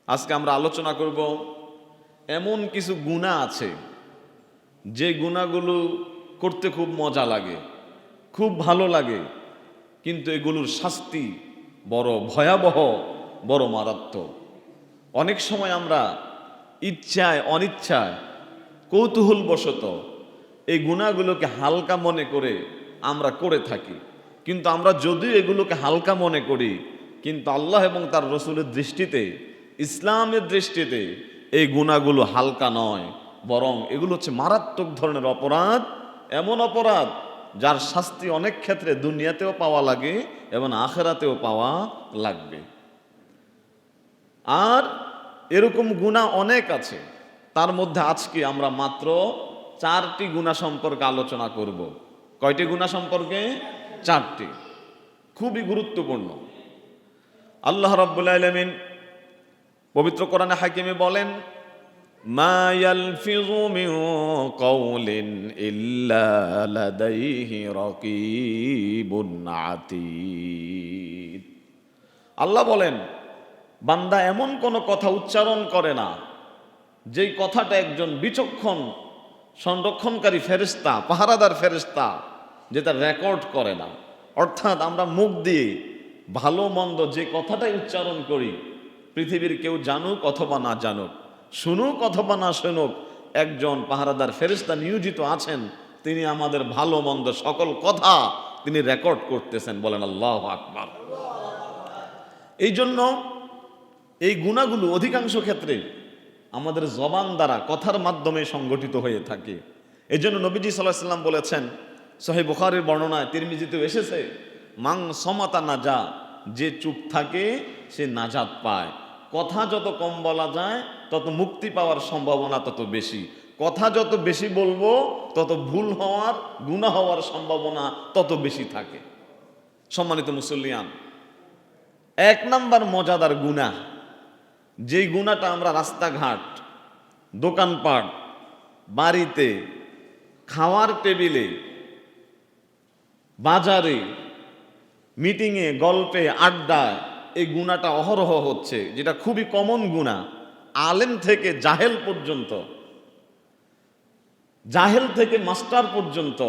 আজকে আমরা আলোচনা করব এমন কিছু গুনাহ আছে যে গুনাহগুলো করতে খুব মজা লাগে, খুব ভালো লাগে, কিন্তু এগুলোর শাস্তি বড় ভয়াবহ, বড় মারাত্মক। অনেক সময় আমরা ইচ্ছায় অনিচ্ছায় কৌতূহলবশত এই গুনাহগুলোকে হালকা মনে করে আমরা করে থাকি। কিন্তু আমরা যদিও এগুলোকে হালকা মনে করি, কিন্তু আল্লাহ এবং তার রসুলের দৃষ্টিতে, ইসলামের দৃষ্টিতে এই গুনাহগুলো হালকা নয়, বরং এগুলো হচ্ছে মারাত্মক ধরনের অপরাধ। এমন অপরাধ যার শাস্তি অনেক ক্ষেত্রে দুনিয়াতেও পাওয়া লাগে এবং আখেরাতেও পাওয়া লাগবে। আর এরকম গুনাহ অনেক আছে, তার মধ্যে আজকে আমরা মাত্র 4টি গুনাহ সম্পর্কে আলোচনা করব। কয়টি গুনাহ সম্পর্কে? 4টি, খুবই গুরুত্বপূর্ণ। আল্লাহ রাব্বুল আলামিন পবিত্র কোরআনে হাকিমে বলেন, মা ইয়ালফিযু মিন কাওলিন ইল্লা লাদাইহি রাকীবুন আতীদ। আল্লাহ বলেন, বান্দা এমন কোনো কথা উচ্চারণ করে না যেই কথাটা একজন বিচক্ষণ সংরক্ষণকারী ফেরেশতা, পাহারাদার ফেরেশতা যেটা রেকর্ড করে না। অর্থাৎ আমরা মুখ দিয়ে ভালো মন্দ যে কথাটাই উচ্চারণ করি, পৃথিবীর কেউ জানুক অথবা না জানুক, শুনুক অথবা না শুনুক, একজন পাহারাদার ফেরেশতা নিয়োজিত আছেন, তিনি আমাদের ভালো মন্দ সকল কথা তিনি রেকর্ড করতেছেন। বলেন আল্লাহু আকবার। এই জন্য এই গুনাহগুলো অধিকাংশ ক্ষেত্রে আমাদের জবান দ্বারা, কথার মাধ্যমে সংগঠিত হয়ে থাকে। এই জন্য নবীজি সাল্লাল্লাহু আলাইহি ওয়াসাল্লাম বলেছেন, সহিহ বুখারীর বর্ণনায়, তিরমিজিতেও এসেছে, মাং সমাতা নাজা, যে চুপ থাকে সে নাজাত পায়। কথা যত কম বলা যায় তত মুক্তি পাওয়ার সম্ভাবনা তত বেশি। কথা যত বেশি বলবো তত ভুল হওয়ার, গুনাহ হওয়ার সম্ভাবনা তত বেশি থাকে। সম্মানিত মুসল্লিয়ান, 1 নাম্বার মজাদার গুনাহ, যেই গুনাহটা আমরা রাস্তাঘাট, দোকানপাট, বাড়িতে, খাওয়ার টেবিলে, বাজারে, মিটিংয়ে, গল্পে, আড্ডায় এই গুনাহটা অহরহ হচ্ছে, যেটা খুবই কমন গুনাহ। আলেম থেকে জাহেল পর্যন্ত, জাহেল থেকে মাস্টার পর্যন্ত,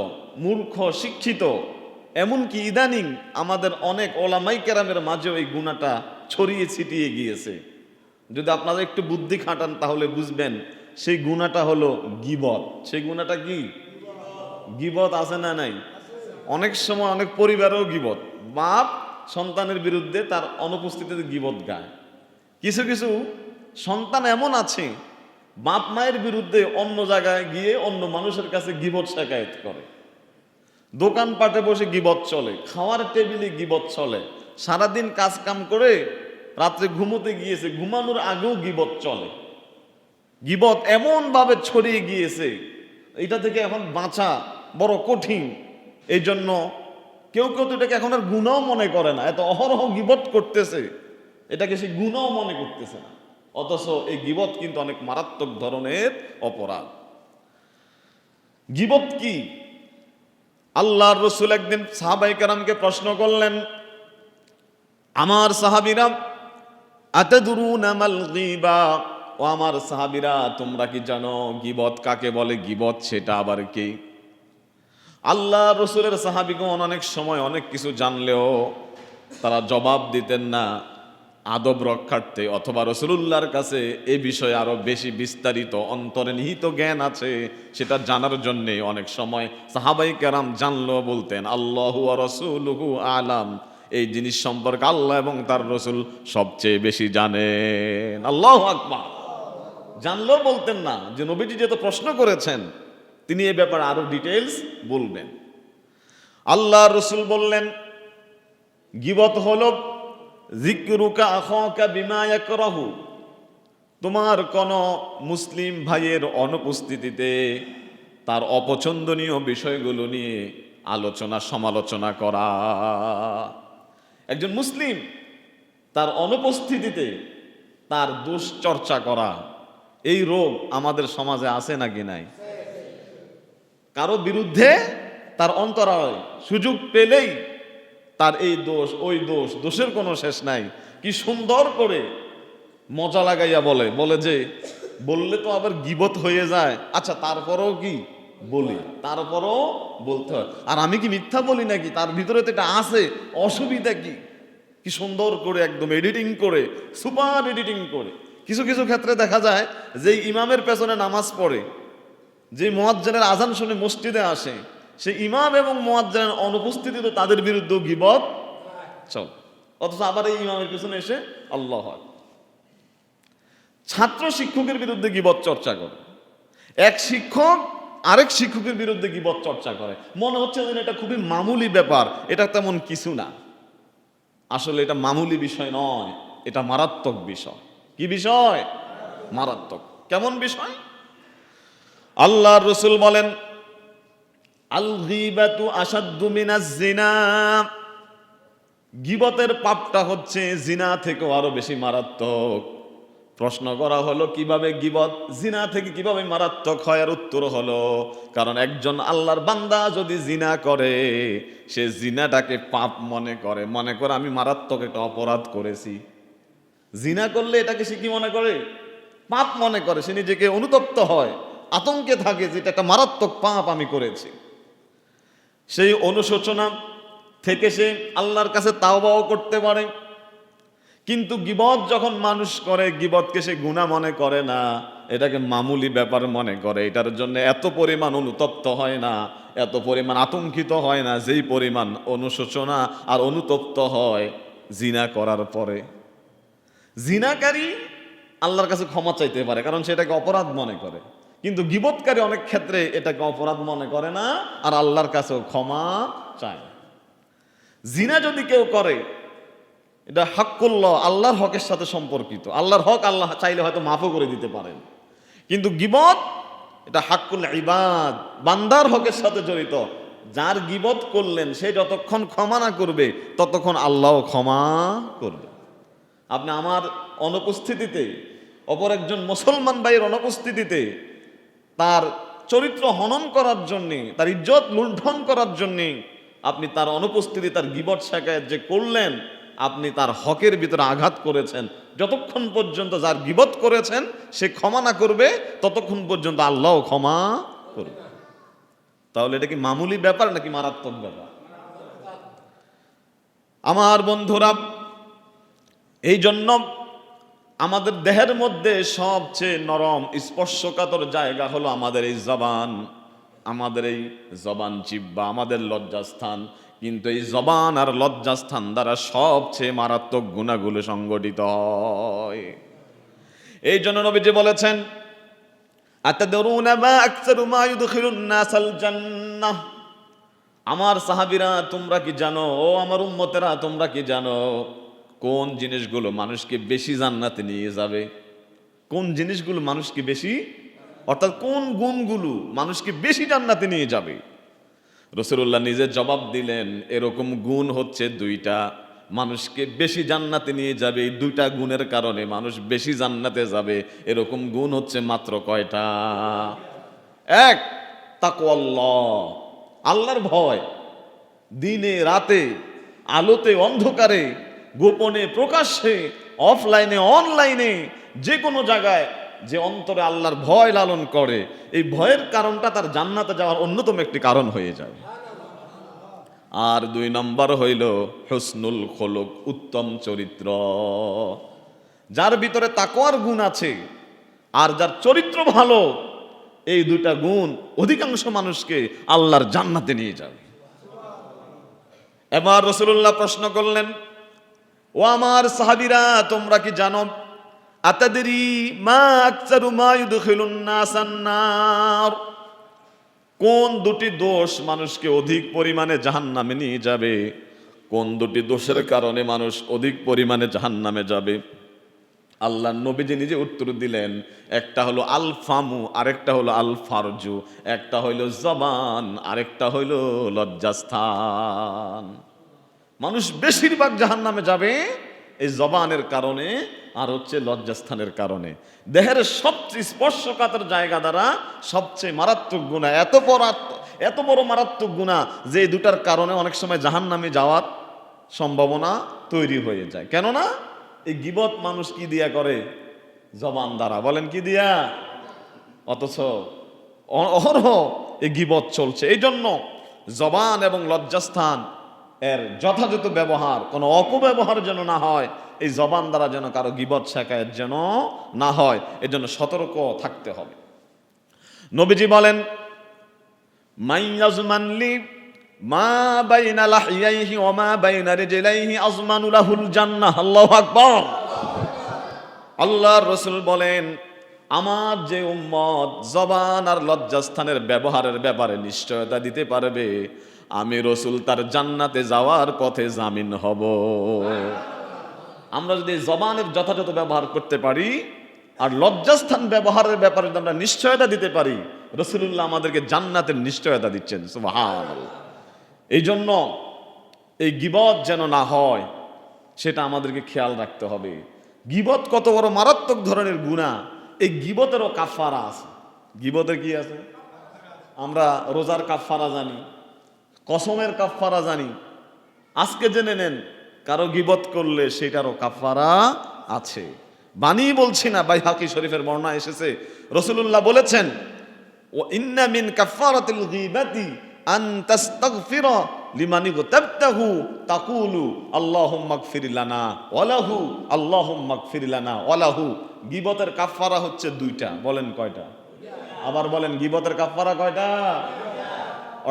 মূর্খ শিক্ষিত, এমনকি ইদানিং আমাদের অনেক ওলামায়ে কেরামের মাঝেও এই গুনাহটা ছড়িয়ে ছিটিয়ে গিয়েছে। যদি আপনারা একটু বুদ্ধি খাটান তাহলে বুঝবেন সেই গুনাহটা হলো গীবত। সেই গুনাহটা কি? গীবত। আছে না নাই? অনেক সময় অনেক পরিবারেও গীবত, বাপ সন্তানের বিরুদ্ধে তার অনুপস্থিতিতে গীবত গায়। কিছু কিছু সন্তান এমন আছে, বাপ মায়ের বিরুদ্ধে অন্য জায়গায় গিয়ে অন্য মানুষের কাছে গীবত শিকায়েত করে। দোকানপাটে বসে গীবত চলে, খাওয়ার টেবিলে গীবত চলে, সারাদিন কাজ কাম করে রাত্রে ঘুমোতে গিয়েছে, ঘুমানোর আগেও গীবত চলে। গীবত এমন ভাবে ছড়িয়ে গিয়েছে, এটা থেকে এখন বাঁচা বড় কঠিন। এই জন্য কেউ কেউ তো এটাকে এখন আর গুনাহ মনে করে না, এত অহরহ গীবত করতেছে, এটাকে সে গুনাহ মনে করতেছে না। অথচ এই গীবত কিন্তু অনেক মারাত্মক ধরনের অপরাধ। গীবত কি? আল্লাহর রাসূল একদিন সাহাবায়ে কেরামকে প্রশ্ন করলেন, আমার সাহাবীরা, আতাদরুনা মাল গীবা, ও আমার সাহাবীরা, তোমরা কি জানো গীবত কাকে বলে? গীবত সেটা আবার কি? আল্লাহর রাসূলের সাহাবীগণ অনেক সময় অনেক কিছু জানলেও তারা জবাব দিতেন না আদব রক্ষার্থে, অথবা রাসূলুল্লাহর কাছে এই বিষয়ে আরো বেশি বিস্তারিত অন্তরে নিহিত জ্ঞান আছে সেটা জানার জন্যে অনেক সময় সাহাবায়ে কেরাম জানলেও বলতেন, আল্লাহু ওয়া রাসূলুহু আলাম, এই জিনিস সম্পর্কে আল্লাহ এবং তার রাসূল সবচেয়ে বেশি জানেন। আল্লাহু আকবার। জানলেও বলতেন না যে নবীজি যেহেতু প্রশ্ন করেছেন তিনি এই ব্যাপারে আরো ডিটেইলস বলবেন। আল্লাহর রাসূল বললেন, গীবত হলো যিকরুকা আখাকা বিমা ইয়াকরাহু, তোমার কোন মুসলিম ভাইয়ের অনুপস্থিতিতে তার অপছন্দনীয় বিষয়গুলো নিয়ে আলোচনা সমালোচনা করা। একজন মুসলিম তার অনুপস্থিতিতে তার দোষ চর্চা করা, এই রোগ আমাদের সমাজে আছে নাকি নাই? কারো বিরুদ্ধে তার অন্তরায় সুযোগ পেলেই তার এই দোষ, ওই দোষ, দোষের কোনো শেষ নাই। কি সুন্দর করে মজা লাগাইয়া বলে বলে যে বললে তো আবার গীবত হয়ে যায়, আচ্ছা তারপরেও কি বলি, তারপরও বলতে হয়। আর আমি কি মিথ্যা বলি নাকি, তার ভিতরে তো এটা আছে, অসুবিধা কি? কি সুন্দর করে একদম এডিটিং করে, সুপার এডিটিং করে। কিছু কিছু ক্ষেত্রে দেখা যায় যে ইমামের পেছনে নামাজ পড়ে, যে মুয়াজ্জিনের আজান শুনে মসজিদে আসে, সে ইমাম এবং মুয়াজ্জিনের অনুপস্থিতিতে তাদের বিরুদ্ধে গীবত চল, অথচ আবার এই ইমামের পেছনে এসে আল্লাহ হয়। ছাত্র শিক্ষকের বিরুদ্ধে গীবত চর্চা করে, এক শিক্ষক আরেক শিক্ষকের বিরুদ্ধে গীবত চর্চা করে, মনে হচ্ছে যেন এটা খুবই মামুলি ব্যাপার, এটা তেমন কিছু না। আসলে এটা মামুলি বিষয় নয়, এটা মারাত্মক বিষয়। কি বিষয়? মারাত্মক। কেমন বিষয়? আল্লাহর রাসূল বলেন, আল গীবাতু আশাদ্দু মিনাজ জিনা, গীবতের পাপটা হচ্ছে জিনা থেকেও আরো বেশি মারাত্মক। প্রশ্ন করা হলো কিভাবে গীবত জিনা থেকে কিভাবে মারাত্মক হয়? আর উত্তর হলো, কারণ একজন আল্লাহর বান্দা যদি জিনা করে, সে জিনাটাকে পাপ মনে করে, মনে করে আমি মারাত্মক একটা অপরাধ করেছি। জিনা করলে এটাকে সে কি মনে করে? পাপ মনে করে। সে নিজেকে অনুতপ্ত হয়, আতঙ্কে থাকে যে এটা একটা মারাত্মক পাপ আমি করেছি। সেই অনুশোচনা থেকে সে আল্লাহর কাছে তাওবাও করতে পারে। কিন্তু গীবত যখন মানুষ করে, গীবতকে সে গুনাহ মনে করে না, এটাকে মামুলি ব্যাপার মনে করে। এটার জন্য এত পরিমাণ অনুতপ্ত হয় না, এত পরিমাণ আতঙ্কিত হয় না, যেই পরিমাণ অনুশোচনা আর অনুতপ্ত হয় জিনা করার পরে। জিনাকারী আল্লাহর কাছে ক্ষমা চাইতে পারে, কারণ সে এটাকে অপরাধ মনে করে। কিন্তু গীবতকারী অনেক ক্ষেত্রে এটাকে অপরাধ মনে করে না, আর আল্লাহর কাছেও ক্ষমা চায়। জিনা যদি কেউ করে, এটা হকুল্লাহ, আল্লাহর হকের সাথে সম্পর্কিত। আল্লাহর হক আল্লাহ চাইলে হয়তো মাফও করে দিতে পারেন। কিন্তু গীবত এটা হাক্কুল ইবাদ, বান্দার হকের সাথে জড়িত। যার গীবত করলেন সে যতক্ষণ ক্ষমা না করবে ততক্ষণ আল্লাহও ক্ষমা করবে। আপনি আমার অনুপস্থিতিতে, অপর একজন মুসলমান ভাইয়ের অনুপস্থিতিতে তার চরিত্র হনন করার জন্যে, তার ইজ্জত লুণ্ঠন করার জন্যে আপনি তার অনুপস্থিতি, তার গীবত শাকায়াত যে করলেন, আপনি তার হকের ভিতরে আঘাত করেছেন। যতক্ষণ পর্যন্ত যার গীবত করেছেন সে ক্ষমা না করবে, ততক্ষণ পর্যন্ত আল্লাহও ক্ষমা করবে। তাহলে এটা কি মামুলি ব্যাপার নাকি মারাত্মক ব্যাপার? আমার বন্ধুরা, এই জন্য আমাদের দেহের মধ্যে সবচেয়ে নরম স্পর্শকাতর জায়গা হলো আমাদের এই জবান, আমাদের এই জবান জিহ্বা, আমাদের লজ্জাস্থান। কিন্তু এই জবান আর লজ্জাস্থান দ্বারা সবচেয়ে মারাত্মক গুনাহগুলো সংগঠিত হয়। এই জন্য নবীজি বলেছেন, আতাদরুনা মা আকসারু মা ইউদখিলুন নাসাল জান্নাহ। আমার সাহাবীরা তোমরা কি জানো, ও আমার উম্মতেরা তোমরা কি জানো, কোন জিনিসগুলো মানুষকে বেশি জান্নাতে নিয়ে যাবে? কোন জিনিসগুলো মানুষকে বেশি, অর্থাৎ কোন গুণগুলো মানুষকে বেশি জান্নাতে নিয়ে যাবে? রাসূলুল্লাহ নিজে জবাব দিলেন, এরকম গুণ হচ্ছে দুইটা, মানুষকে বেশি জান্নাতে নিয়ে যাবে। এই দুইটা গুণের কারণে মানুষ বেশি জান্নাতে যাবে। এরকম গুণ হচ্ছে মাত্র কয়টা? এক, তাকওয়াল্লাহ, আল্লাহর ভয়। দিনে রাতে, আলোতে অন্ধকারে, গোপনে প্রকাশ্যে, অফলাইনে অনলাইনে, যে কোনো জায়গায় যে অন্তরে আল্লাহর ভয় লালন করে, এই ভয়ের কারণটা তার জান্নাতে যাওয়ার অন্যতম একটি কারণ হয়ে যায়। আর দুই নম্বর হইল হুসনুল খুলুক, উত্তম চরিত্র। যার ভিতরে তাকওয়ার গুণ আছে আর যার চরিত্র ভালো, এই দুইটা গুণ অধিকাংশ মানুষকে আল্লাহর জান্নাতে নিয়ে যাবে। এবার রাসূলুল্লাহ প্রশ্ন করলেন, ও আমার সাহাবীরা তোমরা কি জানো, আতাদরি মা আকসারু মা ইউদখিলুন নাসান নার, কোন দুটি দোষ মানুষকে অধিক পরিমাণে জাহান্নামে নিয়ে যাবে? কোন দুটি দোষের কারণে মানুষ অধিক পরিমাণে জাহান্নামে যাবে? আল্লাহ নবীজি নিজে উত্তর দিলেন, একটা হলো আল ফামু, আরেকটা হলো আল ফারজু। একটা হইল জবান, আরেকটা হইল লজ্জাস্থান। মানুষ বেশিরভাগ জাহান্নামে যাবে এই জবানের কারণে আর হচ্ছে লজ্জাস্থানের কারণে। দেহের সবচেয়ে স্পর্শকাতর জায়গা দ্বারা সবচেয়ে মারাত্মক গুনাহ, এত বড় মারাত্মক গুনাহ যে এই দুটার কারণে অনেক সময় জাহান্নামে যাওয়ার সম্ভাবনা তৈরি হয়ে যায়। কেননা এই গীবত মানুষ কি দিয়া করে? জবান দ্বারা। বলেন কি দিয়া? অথচ অহরহ এই গীবত চলছে। এই জন্য জবান এবং লজ্জাস্থান এর যথাযথ ব্যবহার, কোনো অপব্যবহার যেন না হয়, এই জবান দ্বারা যেন কারো গীবত শেখায়েত যেন না হয়, এর জন্য সতর্ক থাকতে হবে। নবীজি বলেন, মাইয়াজমানলি মা বাইনা লাহিয়াইহি ওয়া মা বাইনা রিজলাইহি আজমানু লাহুল জান্নাহ। আল্লাহু আকবার। আল্লাহর রাসূল বলেন, আমার যে উম্মত জবান আর লজ্জাস্থানের ব্যবহারের ব্যাপারে নিশ্চয়তা দিতে পারবে, আমি রাসূল তার জান্নাতে যাওয়ার পথে জামিন হব। আমরা যদি জবানের যথাযথ ব্যবহার করতে পারি আর লজ্জাস্থান ব্যবহারের ব্যাপারে আমরা নিশ্চয়তা দিতে পারি, রাসূলুল্লাহ আমাদেরকে জান্নাতের নিশ্চয়তা দিচ্ছেন। সুবহানাল্লাহ। এই জন্য এই গীবত যেন না হয় সেটা আমাদেরকে খেয়াল রাখতে হবে। গীবত কত বড় মারাত্মক ধরনের গুনাহ, এই গীবতেরও কাফারা আছে। গীবতের কি আছে? আমরা রোজার কাফারা জানি, কসমের কাফারা জানি। আজকে জেনে নেন, কারো গীবত করলে সেটারও কাফারা আছে। বানিয়ে বলছি না, বাইহাকি শরীফের বর্ণনা এসেছে, রাসূলুল্লাহ বলেছেন, ও ইন্না মিন কাফারাতিল গীবাতি আন তাস্তাগফিরা লিমান ইগতাবতাহু তাকুলু আল্লাহুম্মা গফির লানা ওয়া লাহু, আল্লাহুম্মা গফির লানা ওয়া লাহু। গীবতের কাফারা হচ্ছে দুইটা। বলেন কয়টা? আবার বলেন, গীবতের কাফারা কয়টা?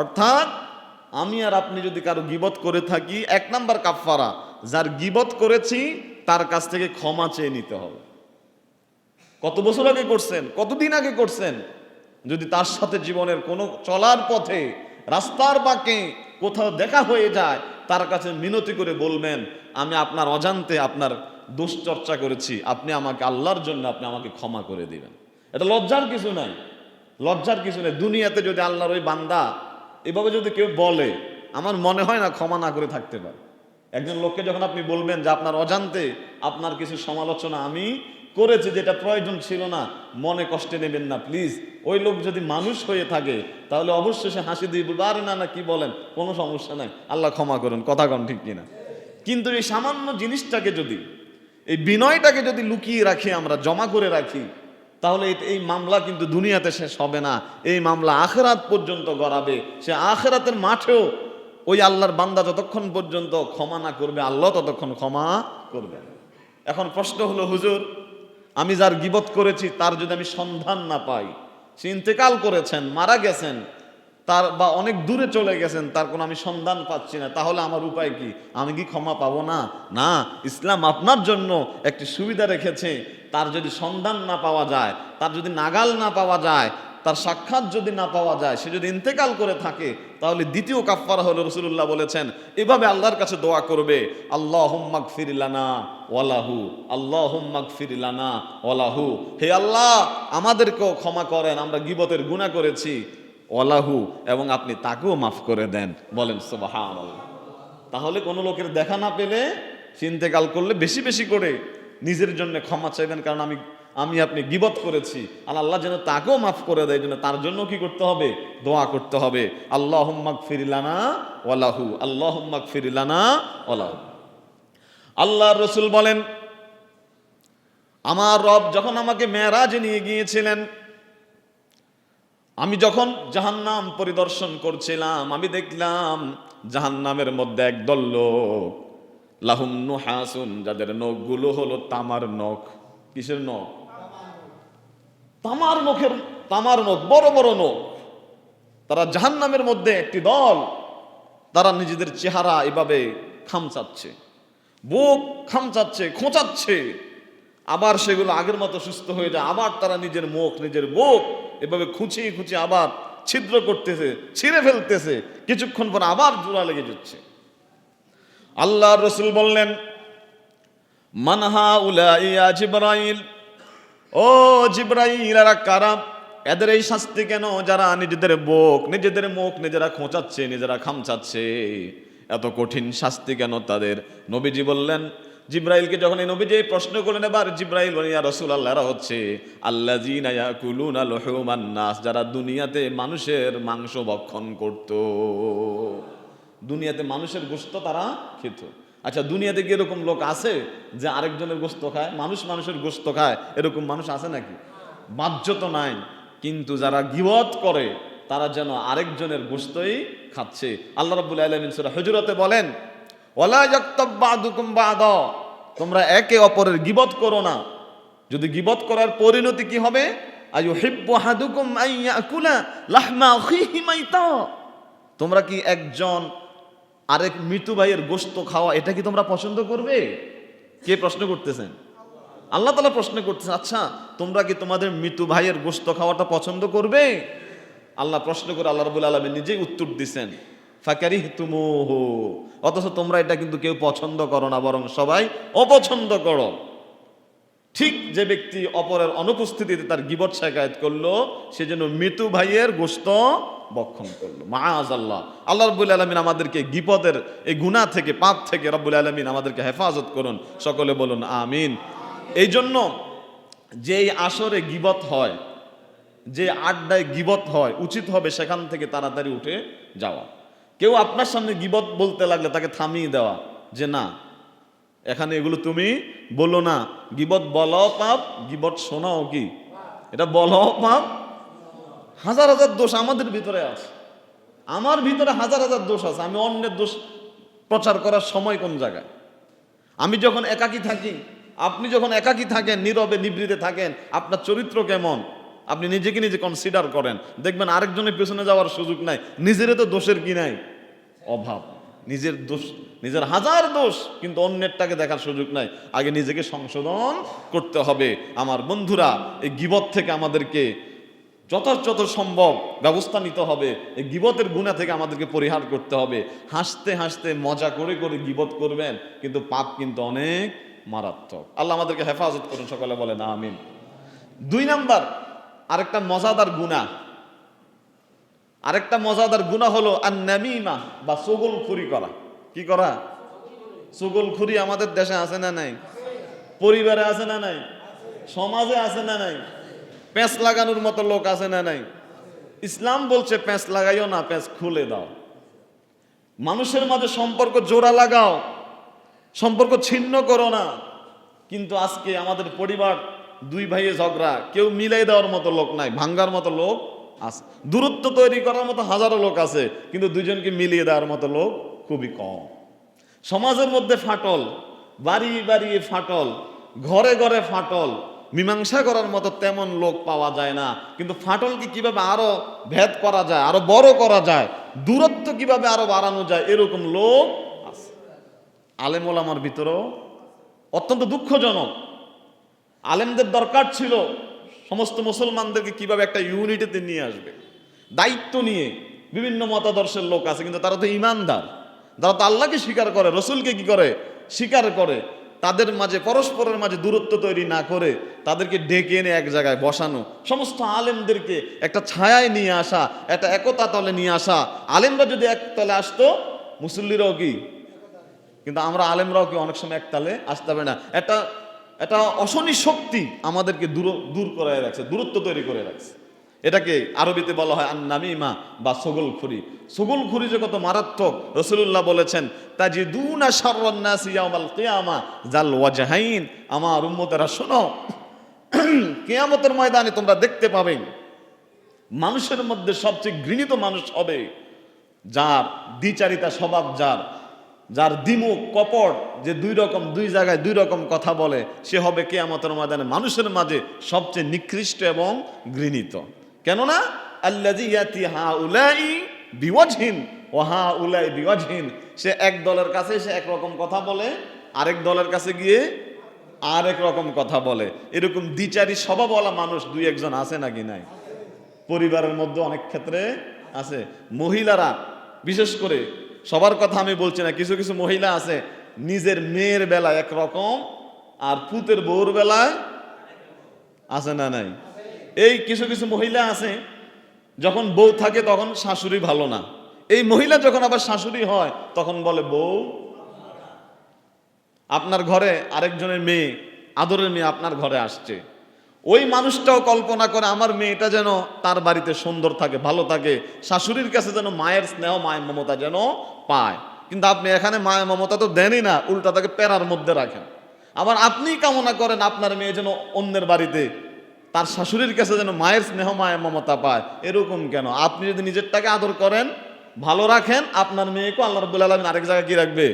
অর্থাৎ আমি আর আপনি যদি কারো গীবত করে থাকি, এক নাম্বার কাফারা, যার গীবত করেছি তার কাছ থেকে ক্ষমা চেয়ে নিতে হবে। কত বছর আগে করছেন, কতদিন আগে করছেন, যদি তার সাথে জীবনের কোনো চলার পথে রাস্তার বাঁকে কোথাও দেখা হয়ে যায়, তার কাছে মিনতি করে বলবেন, আমি আপনার অজান্তে আপনার দুশ্চর্চা করেছি, আপনি আমাকে আল্লাহর জন্য আপনি আমাকে ক্ষমা করে দিবেন। এটা লজ্জার কিছু নাই, লজ্জার কিছু নেই। দুনিয়াতে যদি আল্লাহর ওই বান্দা এভাবে যদি কেউ বলে, আমার মনে হয় না ক্ষমা না করে থাকতে পারে। একজন লোককে যখন আপনি বলবেন যে আপনার অজান্তে আপনার কিছু সমালোচনা আমি করেছি যেটা প্রয়োজন ছিল না, মনে কষ্টে নেবেন না প্লিজ। ওই লোক যদি মানুষ হয়ে থাকে তাহলে অবশ্যই সে হাসি দিয়ে বলবে, আরে না না কি বলেন, কোনো সমস্যা নাই, আল্লাহ ক্ষমা করুন, কথা কন ঠিক কিনা। কিন্তু এই সামান্য জিনিসটাকে যদি, এই বিনয়টাকে যদি লুকিয়ে রাখি, আমরা জমা করে রাখি, তাহলে এই মামলা কিন্তু দুনিয়াতে শেষ হবে না, এই মামলা আখিরাত পর্যন্ত গড়াবে। সে আখিরাতের মাঠেও ওই আল্লাহর বান্দা যতক্ষণ পর্যন্ত ক্ষমা না করবে, আল্লাহ ততক্ষণ ক্ষমা করবে। এখন প্রশ্ন হলো, হুজুর আমি যার গীবত করেছি তার যদি আমি সন্ধান না পাই, সে ইন্তেকাল করেছেন, মারা গেছেন, তার বা অনেক দূরে চলে গেছেন, তার কোনো আমি সন্ধান পাচ্ছি না, তাহলে আমার উপায় কি? আমি কি ক্ষমা পাবো না? না, ইসলাম আপনার জন্য একটি সুবিধা রেখেছে। তার যদি সন্ধান না পাওয়া যায়, তার যদি নাগাল না পাওয়া যায়, তার সাক্ষাৎ যদি না পাওয়া যায়, সে যদি ইন্তেকাল করে থাকে, তাহলে দ্বিতীয় কাফারা হলো, রাসূলুল্লাহ বলেছেন, এভাবে আল্লাহর কাছে দোয়া করবে, আল্লাহুম্মা গফির লানা ওয়া লাহু, আল্লাহুম্মা গফির লানা ওয়া লাহু। হে আল্লাহ, আমাদেরকেও ক্ষমা করেন, আমরা গীবতের গুনাহ করেছি, ওয়ালাহু, এবং আপনি তাকেও মাফ করে দেন। বলেন সুবহানাল্লাহ। তাহলে কোনো লোকের দেখা না পেলে সে ইন্তেকাল করলে বেশি বেশি করে নিজের জন্য ক্ষমা চাইবেন, কারণ আমি আপনি গীবত করেছি, আর আল্লাহ যেন তাকেও মাফ করে দেয়, যেন তার জন্য কি করতে হবে? দোয়া করতে হবে, আল্লাহুম্মা গফির লানা ওয়া লাহু, আল্লাহুম্মা গফির লানা ওয়া লাহু। আল্লাহর রাসূল বলেন, আমার রব যখন আমাকে মেরাজে নিয়ে গিয়েছিলেন, আমি যখন জাহান্নাম পরিদর্শন করছিলাম, আমি দেখলাম জাহান্নামের মধ্যে একদল লোক, লাহুম নুহাসুন, যাদের নখগুলো হলো তামার নখ। কিসের নখ? তামার নখের, তামার নখ, বড় বড় নখ। তারা জাহান্নামের মধ্যে একটি দল, তারা নিজেদের চেহারা এভাবে খামচাচ্ছে, বুক খামচাচ্ছে, খোঁচাচ্ছে, আবার সেগুলো আগের মতো সুস্থ হয়ে যায়, আবার তারা নিজের মুখ, নিজের বুক এভাবে খুঁচিয়ে খুঁচিয়ে আবার ছিদ্র করতেছে, ছিঁড়ে ফেলতেছে, কিছুক্ষণ পর আবার জোড়া লেগে যাচ্ছে। আল্লাহর রাসূল বললেন, মানহা উলাইয়া জিবরাইল, ও জিবরাইল, এরা কারা? এদের এই শাস্তি কেন? যারা নিজেদের বুক, নিজেদের মুখ নিজেরা খোঁচাচ্ছে, নিজেরা খামচাচ্ছে, এত কঠিন শাস্তি কেন তাদের? নবীজি বললেন, জিব্রাইলকে যখন এই নবীজি প্রশ্ন করলেন, এবার জিব্রাইল বলেন, ইয়া রাসূলুল্লাহ, এরা হচ্ছে আল্লাযীনা ইয়াকুলুনা লুহুমান নাস, যারা দুনিয়াতে মানুষের মাংস ভক্ষণ করত, দুনিয়াতে মানুষের গোশত তারা খেত। আচ্ছা, দুনিয়াতে কি এরকম লোক আছে যে আরেকজনের গোশত খায়? মানুষ মানুষের গোশত খায়, এরকম মানুষ আছে নাকি? বাহ্য তো নাই। কিন্তু যারা গীবত করে তারা যেন আরেকজনের গোশতই খাচ্ছে। আল্লাহ রাব্বুল আলামিন সূরা হুজুরাতে বলেন, ওয়ালা ইয়াক্তাব বা'দুকুম বা'দা, তোমরা একে অপরের গীবত করো না। যদি গীবত করার পরিণতি কি হবে? আইয়ুহিব্বু আহাদুকুম আন ইয়াকুলা লাহমা আখিহি মাইতা, তোমরা কি একজন আরেক মৃত্যু ভাইয়ের গোশত খাওয়া, এটা কি তোমরা পছন্দ করবে? কে প্রশ্ন করতেছেন? আল্লাহ তাআলা প্রশ্ন করতেছেন, আচ্ছা তোমরা কি তোমাদের মৃত্যু ভাইয়ের গোশত খাওয়াটা পছন্দ করবে? আল্লাহ প্রশ্ন করে আল্লাহ রাব্বুল আলামিন নিজেই উত্তর দিচ্ছেন, ফাকারিহতুমুহু, অথচ তোমরা এটা কিন্তু কেউ পছন্দ করো না, বরং সবাই অপছন্দ করো। ঠিক যে ব্যক্তি অপরের অনুপস্থিতিতে তার গীবত শিকায়ত করলো, সে যেন মৃত্যু ভাইয়ের গোশত বক্ষণ করলো। মাআযাল্লাহ। আল্লাহ রাব্বুল আলামিন আমাদেরকে গীবতের এই গুনাহ থেকে, পাপ থেকে রাব্বুল আলামিন আমাদেরকে হেফাজত করুন। সকলে বলুন আমিন। এই জন্য যেই আসরে গীবত হয়, যে আড্ডায় গীবত হয়, উচিত হবে সেখান থেকে তাড়াতাড়ি উঠে যাওয়া। কেউ আপনার সামনে গীবত বলতে লাগলে তাকে থামিয়ে দেওয়া, যে না, এখানে এগুলো তুমি বলো না। গীবত বলাও পাপ, গীবত শোনাও কি? এটা বলাও পাপ। হাজার হাজার দোষ আমাদের ভিতরে আছে, আমার ভিতরে হাজার হাজার দোষ আছে। আমি অন্যের দোষ প্রচার করার সময় কোন জায়গায়? আমি যখন একাকী থাকি, আপনি যখন একাকী থাকেন, নীরবে নিবৃতে থাকেন, আপনার চরিত্র কেমন আপনি নিজেকে নিজে কনসিডার করেন, দেখবেন আরেকজনের পেছনে যাওয়ার সুযোগ নাই। নিজের তো দোষের কি নাই? অভাব। নিজের দোষ, নিজের হাজার দোষ, কিন্তু অন্যেরটাকে দেখার সুযোগ নাই। আগে নিজেকে সংশোধন করতে হবে। আমার বন্ধুরা, এই গীবত থেকে আমাদেরকে যত সম্ভব ব্যবস্থা নিতে হবে। এই গীবতের গুনাহ থেকে আমাদেরকে পরিহার করতে হবে। হাসতে হাসতে মজা করে করে গীবত করবেন, কিন্তু পাপ কিন্তু অনেক মারাত্মক। আল্লাহ আমাদেরকে হেফাজত করুন। সকলে বলেন আমিন। 2 নাম্বার আরেকটা মজাদার গুনাহ হলো আন-নামিমা, বা চগলখুরি করা। কি করা? চগলখুরি আমাদের দেশে আছে না নাই? পরিবারে আছে না নাই? সমাজে আছে না নাই? প্যাঁচ লাগানোর মতো লোক আছে না নাই? ইসলাম বলছে প্যাঁচ লাগাইও না, প্যাঁচ খুলে দাও। মানুষের মাঝে সম্পর্ক জোড়া লাগাও, সম্পর্ক ছিন্ন করো না। কিন্তু আজকে আমাদের পরিবার 2 ভাইয়ে ঝগড়া, কেউ মিলাই দেওয়ার মতো লোক নাই, ভাঙ্গার মতো লোক আছে। দূরত্ব তৈরি করার মতো হাজারো লোক আছে, কিন্তু দুজনকে মিলিয়ে দেওয়ার মতো লোক খুবই কম। সমাজের মধ্যে ফাটল, বাড়ি বাড়ি ফাটল, ঘরে ঘরে ফাটল। মীমাংসা করার মতো তেমন লোক পাওয়া যায় না। কিন্তু ফাটলকে কিভাবে আরো ভেদ করা যায়, আরো বড় করা যায়, দূরত্ব কিভাবে আরো বাড়ানো যায়, এরকম লোক আছে আলেম ওলামার ভিতরেও। অত্যন্ত দুঃখজনক। আলেমদের দরকার ছিল সমস্ত মুসলমানদেরকে কিভাবে একটা ইউনিটিতে নিয়ে আসবে, দায়িত্ব নিয়ে। বিভিন্ন মতাদর্শের লোক আছে, কিন্তু তারা তো ইমানদার, তারা তো আল্লাহকে স্বীকার করে, রসুলকে কি করে? স্বীকার করে। তাদের মাঝে, পরস্পরের মাঝে দূরত্ব তৈরি না করে তাদেরকে ডেকে এনে এক জায়গায় বসানো, সমস্ত আলেমদেরকে একটা ছায়ায় নিয়ে আসা, একটা একতা তলে নিয়ে আসা। আলেমরা যদি এক তলে আসতো, মুসল্লিরাও কি? কিন্তু আমরা আলেমরাও কি অনেক সময় একতালে আসতে হবে না। একটা অশনি শক্তি আমাদেরকে দূর করে রাখছে, দূরত্ব তৈরি করে রাখছে। এটাকে আরবিতে বলা হয় আন-নামিমা, বা চগলখুরি। চগলখুরি যে কত মারাত্মক, রাসূলুল্লাহ বলেছেন, তাজিদুনা শাররান নাসি ইয়াউমাল কিয়ামা জাল ওয়াজহাইন। আমার উম্মতেরা শোনো, কিয়ামতের ময়দানে তোমরা দেখতে পাবে মানুষের মধ্যে সবচেয়ে ঘৃণিত মানুষ হবে যার দ্বিচারিতা স্বভাব, যার দ্বিমুখ কপট, যে 2 রকম 2 জায়গায় 2 রকম কথা বলে, সে হবে কিয়ামতের ময়দানে মানুষের মাঝে সবচেয়ে নিকৃষ্ট এবং ঘৃণিত। কেননা আল্লাযী ইয়াতি হাউলাই বিওয়াজহিন ওয়া হাউলাই বিওয়াজহিন, সে এক দলের কাছে সে এক রকম কথা বলে, আরেক দলের কাছে গিয়ে আরেক রকম কথা বলে। এরকম দ্বিচারী স্বভাবওয়ালা মানুষ 2-1 জন আছে নাকি নাই? পরিবারের মধ্যে অনেক ক্ষেত্রে আছে। মহিলারা বিশেষ করে, সবার কথা আমি বলছি না, কিছু কিছু মহিলা আছে নিজের মেয়ের বেলায় একরকম, আর পুতের বউর বেলায় আছে না নাই? এই কিছু কিছু মহিলা আছে, যখন বউ থাকে তখন শাশুড়ি ভালো না, এই মহিলা যখন আবার শাশুড়ি হয় তখন বলে বউ। আপনার ঘরে আরেকজনের মেয়ে, আদরের মেয়ে আপনার ঘরে আসছে, ওই মানুষটাও কল্পনা করে আমার মেয়েটা যেন তার বাড়িতে সুন্দর থাকে, ভালো থাকে, শাশুড়ির কাছে যেন মায়ের স্নেহ, মায়ের মমতা যেন পায়। কিন্তু আপনি এখানে মায়া মমতা তো দেনই না, উল্টা তাকে প্যারার মধ্যে রাখেন। আবার আপনি কামনা করেন আপনার মেয়ে যেন অন্যের বাড়িতে তার শাশুড়ির কাছে যেন মায়ের স্নেহ মায়া মমতা পায়। এরকম কেন? আপনি যদি নিজেরটাকে আদর করেন, ভালো রাখেন, আপনার মেয়েকেও আল্লাহ রাব্বুল আলামিন আরেক জায়গায় কি রাখবে।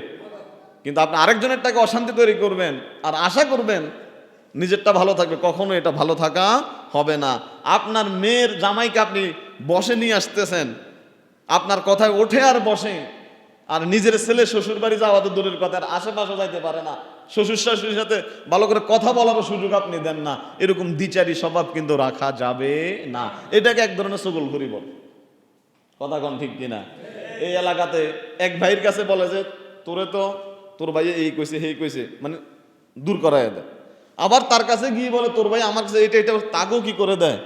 কিন্তু আপনি আরেকজনেরটাকে অশান্তি তৈরি করবেন আর আশা করবেন নিজেরটা ভালো থাকবে, কখনো এটা ভালো থাকা হবে না। আপনার মেয়ের জামাইকে আপনি বসে নিয়ে আসতেছেন, আপনার কথায় ওঠে আর বসে, আর নিজের ছেলে শ্বশুর বাড়ি যাওয়া তো দূরের কথা, আর আশেপাশে যাইতে পারে না, শ্বশুর শাশুড়ির সাথে ভালো করে কথা বলারও সুযোগ আপনি দেন না। এরকম দ্বিচারী স্বভাব কিন্তু রাখা যাবে না। এটাকে এক ধরনের চগলখড়ি বল, কথা কন ঠিক কিনা? এই এলাকাতে এক ভাইয়ের কাছে বলে যে তোরে তো তোর ভাই এই কইছে সেই কইছে, মানে দূর করাই দেয়। আবার তার কাছে গিয়ে বলে তোর ভাই আমার কাছে এটা এটা, তাকেও কি করে দেয়,